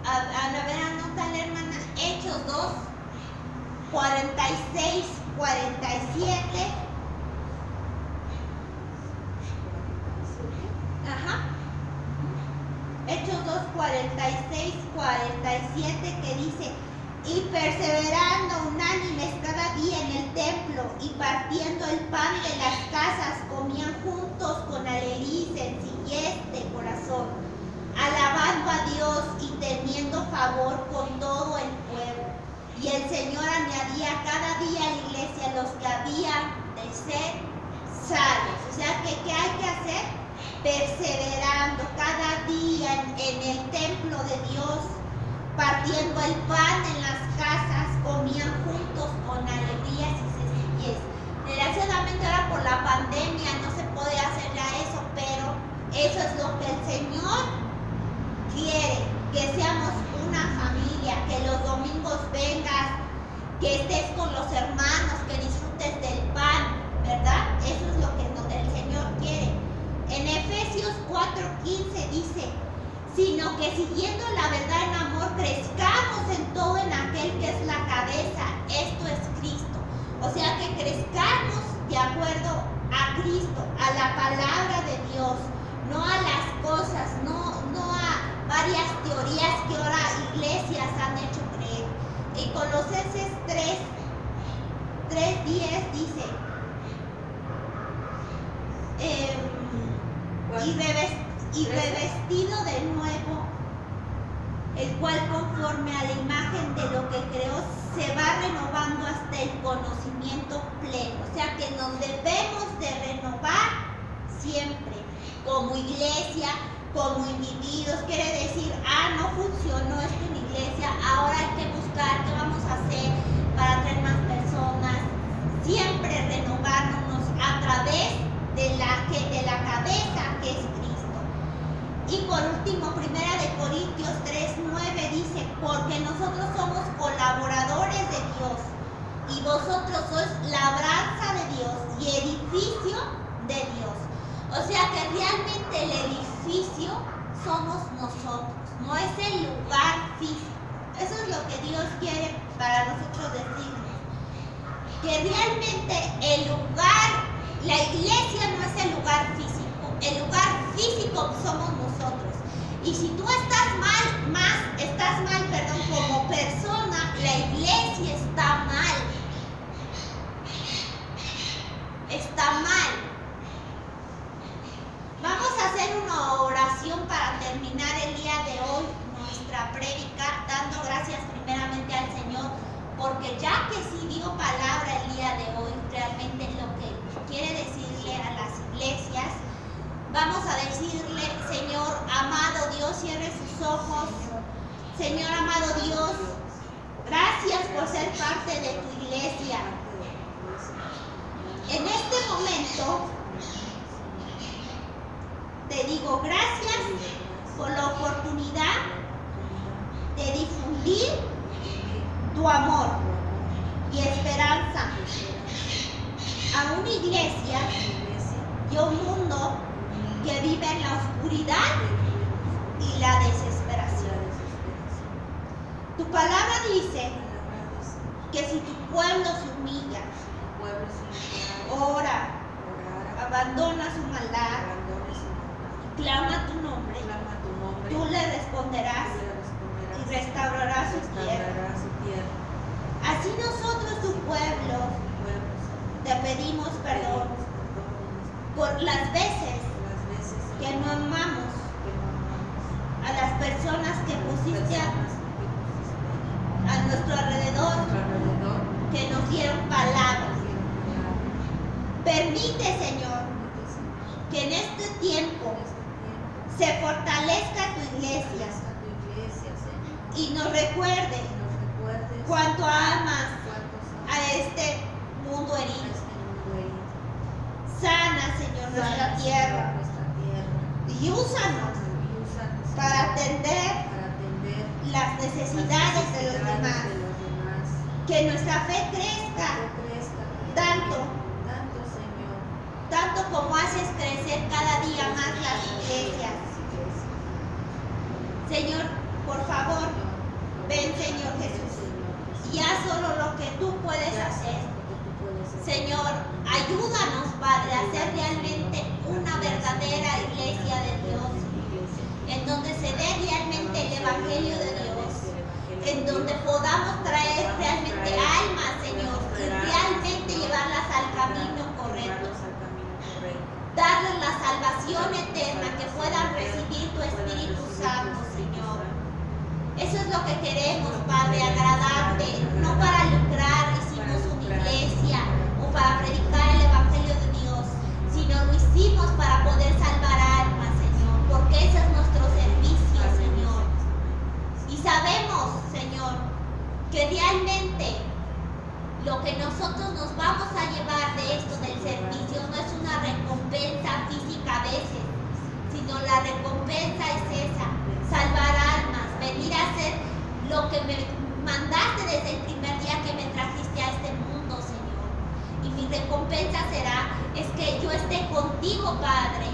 a ver, anótale, hermana, Hechos 2, 46, 47. Ajá. Hechos 2, 46, 47, que dice: y perseverando unánimes cada día en el templo y partiendo el pan de las casas, comían juntos con alegría y sencillez de corazón, alabando a Dios y teniendo favor con todo el pueblo. Y el Señor añadía cada día a la iglesia los que habían de ser salvos. O sea, que ¿qué hay que hacer? Perseverando cada día en el templo de Dios, partiendo el pan en las casas, comían juntos con alegrías y sencillez. Desgraciadamente ahora por la pandemia no se puede hacer ya eso, pero eso es lo que el Señor quiere, que seamos una familia, que los domingos vengas, que estés con los hermanos, que disfrutes del pan, ¿verdad? Eso es lo que el Señor quiere. En Efesios 4:15 dice: sino que siguiendo la verdad en amor, crezcamos en todo en aquel que es la cabeza, esto es Cristo. O sea, que crezcamos de acuerdo a Cristo, a la palabra de Dios, no a las cosas, no a varias teorías que ahora iglesias han hecho creer. En Colosenses 3, 3:10 dice, y revestido de nuevo, el cual conforme a la imagen de lo que creó se va renovando hasta el conocimiento pleno. O sea que nos debemos de renovar siempre, como iglesia, como individuos. Quiere decir, no funcionó esto en la iglesia, ahora hay que buscar qué vamos a hacer para traer más personas. Siempre renovarnos a través de la cabeza que es Cristo. Y por último, 1 Corintios 3:9 dice, porque nosotros somos colaboradores de Dios y vosotros sois labranza de Dios y edificio de Dios. O sea que realmente el edificio somos nosotros, no es el lugar físico. Eso es lo que Dios quiere para nosotros decirnos, que realmente el lugar, la iglesia no es el lugar físico, el lugar físico somos nosotros. Y si tú estás mal como persona, la iglesia está mal. Está mal. Vamos a hacer una oración para terminar el día de hoy nuestra prédica, dando gracias primeramente al Señor, porque ya que sí dio palabra el día de hoy, realmente lo que quiere decirle a las iglesias, vamos a decirle, Señor, amado Dios, cierre sus ojos. Señor, amado Dios, gracias por ser parte de tu iglesia. En este momento, te digo gracias por la oportunidad de difundir tu amor y esperanza a una iglesia y a un mundo que vive en la oscuridad y la desesperación. Tu palabra dice que si tu pueblo se humilla, ora, abandona su maldad, clama tu nombre, tú le responderás y restaurarás su tierra. Así nosotros, tu pueblo, te pedimos perdón por las veces que no amamos a las personas que pusiste a nuestro alrededor, que nos dieron palabras. Permite, Señor, que en este tiempo se fortalezca tu iglesia y nos recuerde cuánto amas a este mundo herido. Sana, Señor, nuestra tierra y úsanos para atender las necesidades de los demás. Que nuestra fe crezca tanto como haces crecer cada día más las iglesias. Señor, por favor, ven, Señor Jesús, y haz solo lo que tú puedes hacer. Señor, ayúdanos, Padre, a ser realmente una verdadera iglesia de Dios, en donde se dé realmente el Evangelio de Dios, en donde podamos traer realmente almas, Señor, y realmente llevarlas al camino correcto, darles la salvación eterna, que puedan recibir tu Espíritu Santo, Señor. Eso es lo que queremos, Padre, agradarte, no para lucrar, hicimos una iglesia o para predicar el Evangelio de Dios, sino lo hicimos para poder salvar almas, Señor, porque ese es nuestro servicio, Señor. Y sabemos, Señor, que realmente lo que nosotros nos vamos a llevar de esto del servicio no es una recompensa física a veces, sino la recompensa es esa, salvar almas, venir a hacer lo que me mandaste desde el primer día que me trajiste a este mundo, Señor. Y mi recompensa es que yo esté contigo, Padre,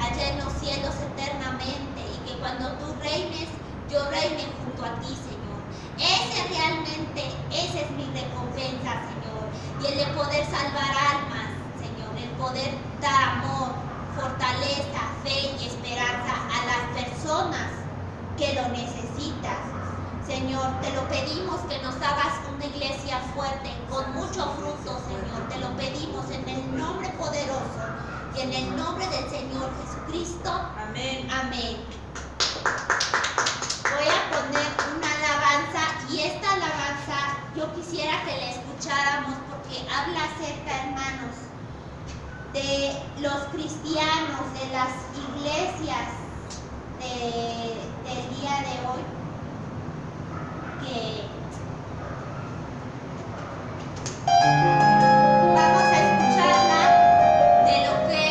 allá en los cielos eternamente, y que cuando tú reines, yo reine junto a ti, Señor. Esa es mi recompensa, Señor. Y el de poder salvar almas, Señor, el poder dar amor, fortaleza, fe y esperanza a las personas que lo necesitan. Señor, te lo pedimos que nos hagas una iglesia fuerte, con mucho fruto, Señor. Te lo pedimos en el nombre poderoso y en el nombre del Señor Jesucristo. Amén. Amén. Voy a poner una alabanza y esta alabanza yo quisiera que la escucháramos porque habla acerca, hermanos, de los cristianos, de las iglesias del día de hoy, que vamos a escucharla de lo que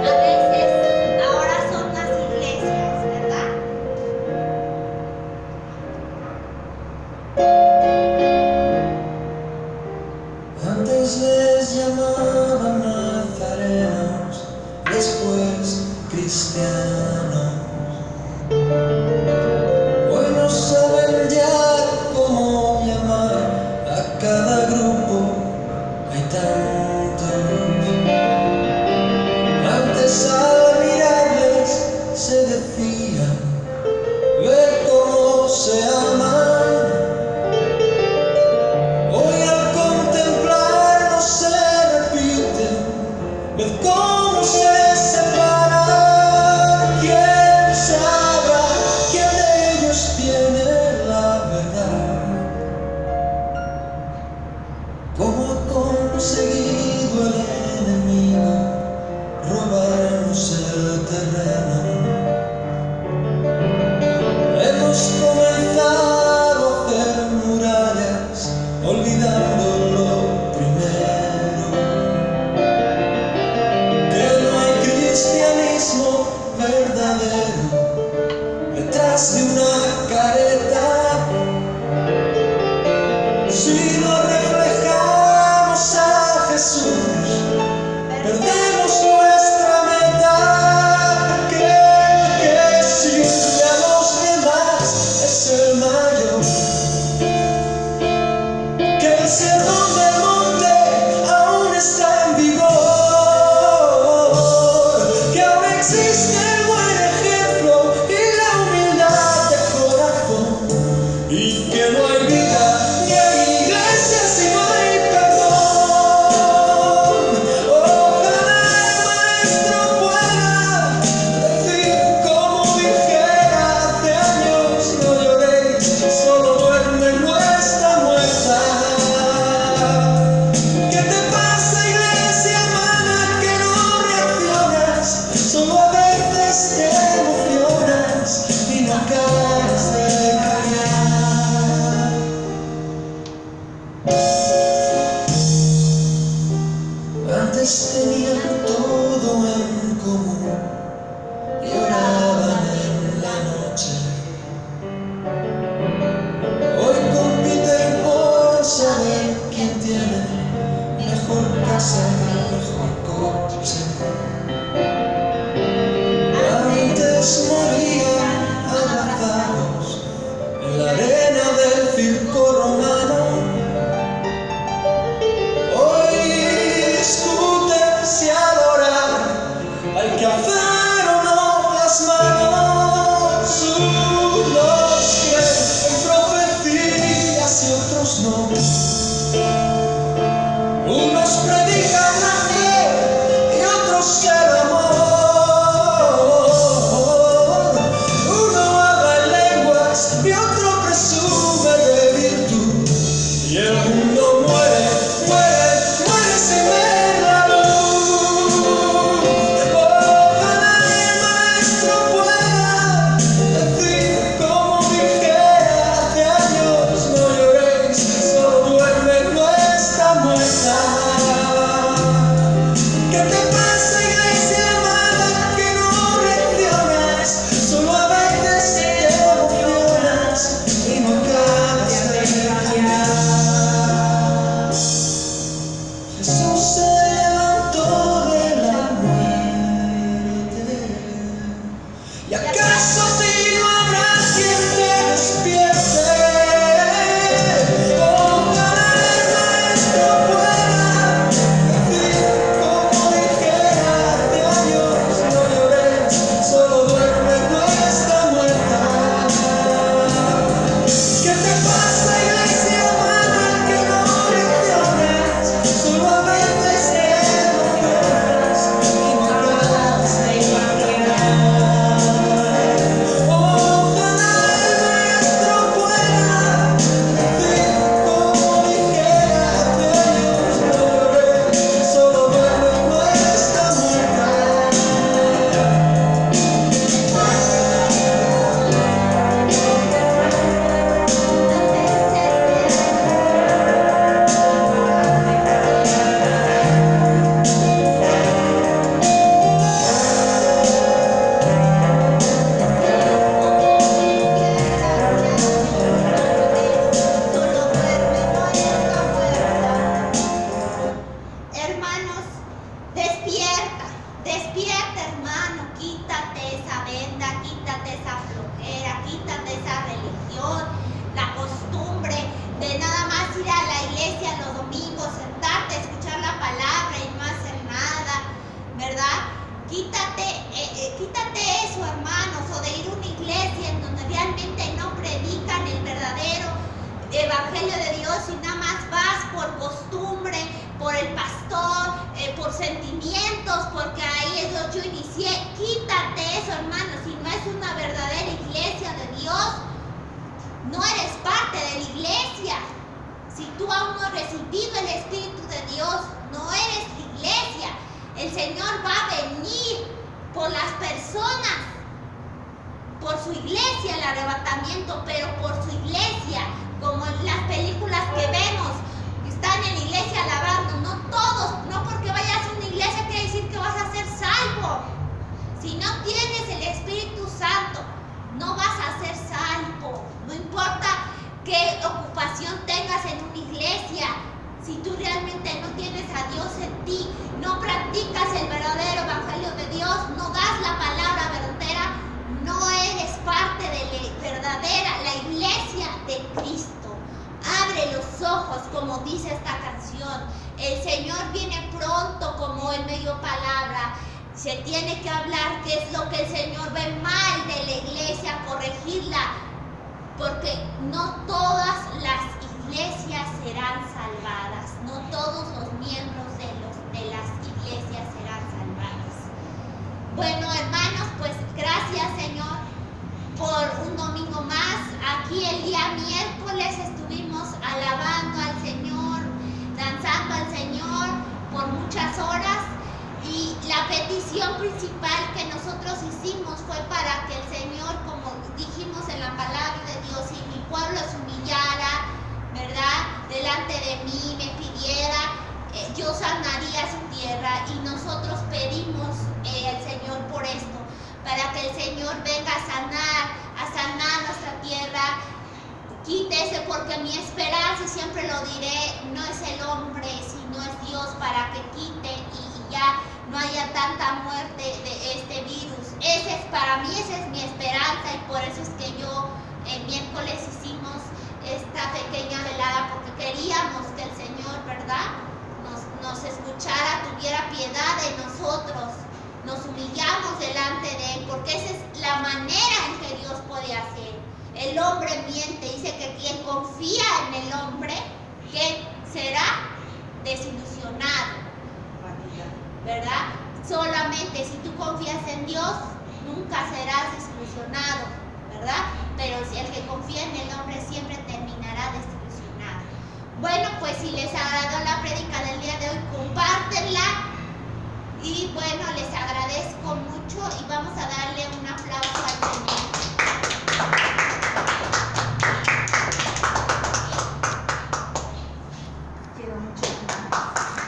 a veces ahora son las iglesias, ¿verdad? Antes les llamaban nazarenos, después cristianos. Hoy no saben ya cómo llamar a cada grupo, hay tantos. Antes al mirarles se decía, ve cómo se aman. Hoy al contemplarnos se repite, ve cómo se separan. ¿Quién sabrá quién de ellos tiene la verdad? ¿Cómo ha conseguido el enemigo robarnos el terreno? Hemos comenzado a hacer murallas, olvidando lo primero, que no hay cristianismo verdadero detrás de una careta. Si no reflejamos a Jesús, perdemos nuestra meta. Que sirve a los demás es el mayor. Que el sermón del monte aún está en vigor. Que aún existe el buen ejemplo y la humildad de corazón. Y que no hay vida ni hay iglesia si no hay perdón. Ojalá el maestro pueda decir como dijera hace años, no lloréis, solo duerme, no está muerta. ¿Qué te pasa, iglesia humana, que no reaccionas? Solo a veces te emocionas y no acabas de callar. Antes tenían todo en común y oraban en la noche. Hoy compiten por saber quién tiene mejor casa y mejor coche. Antes morían abrazados en la arena del circo romano. Hoy discuten si adorar al que Despierta, hermano, quítate esa venda, quítate esa flojera, quítate esa religión, la costumbre de nada más ir a la iglesia los domingos, sentarte, escuchar la palabra y no hacer nada, ¿verdad? Quítate eso, hermanos, o de ir a una iglesia en donde realmente no predican el verdadero evangelio de Dios y nada más vas por costumbre, por el pastor, por sentimientos, porque ahí es donde yo inicié. Quítate eso, hermanos. Si no es una verdadera iglesia de Dios, no eres parte de la iglesia. Si tú aún no has recibido el Espíritu de Dios, no eres la iglesia. El Señor va a venir por las personas, por su iglesia, el arrebatamiento, pero por su iglesia, como en las películas que vemos, están en la iglesia alabando. No todos, no porque vayas a una iglesia quiere decir que vas a ser salvo. Si no tienes el Espíritu Santo, no vas a ser salvo. No importa qué ocupación tengas en una iglesia, si tú realmente no tienes a Dios en ti, no practicas el verdadero evangelio de Dios, no das la palabra verdadera, no eres parte de la verdadera, la iglesia de Cristo. Abre los ojos, como dice esta canción. El Señor viene pronto, como en medio palabra. Se tiene que hablar qué es lo que el Señor ve mal de la iglesia, corregirla, porque no todas las iglesias serán salvadas, no todos los miembros de las iglesias serán salvadas. Bueno, hermanos, pues gracias, Señor, por un domingo más. Aquí el día miércoles estuvimos alabando al Señor, danzando al Señor por muchas horas, y la petición principal que nosotros hicimos fue para que el Señor, como dijimos en la palabra de Dios, si mi pueblo se humillara, ¿verdad?, delante de mí, me pidiera, yo sanaría su tierra. Y nosotros pedimos al Señor por esto, para que el Señor venga a sanar nuestra tierra. Quítese, porque mi esperanza, y siempre lo diré, no es el hombre, sino es Dios, para que quite y ya no haya tanta muerte de este virus. Para mí esa es mi esperanza, y por eso es que yo el miércoles hicimos esta pequeña velada, porque queríamos que el Señor, ¿verdad?, nos escuchara, tuviera piedad de nosotros. Nos humillamos delante de Él, porque esa es la manera en que Dios puede hacer. El hombre miente, dice que quien confía en el hombre, que será desilusionado, ¿verdad? Solamente si tú confías en Dios, nunca serás desilusionado, ¿verdad? Pero si el que confía en el hombre siempre terminará desilusionado. Bueno, pues si les agradó la prédica del día de hoy, compártenla. Y bueno, les agradezco mucho.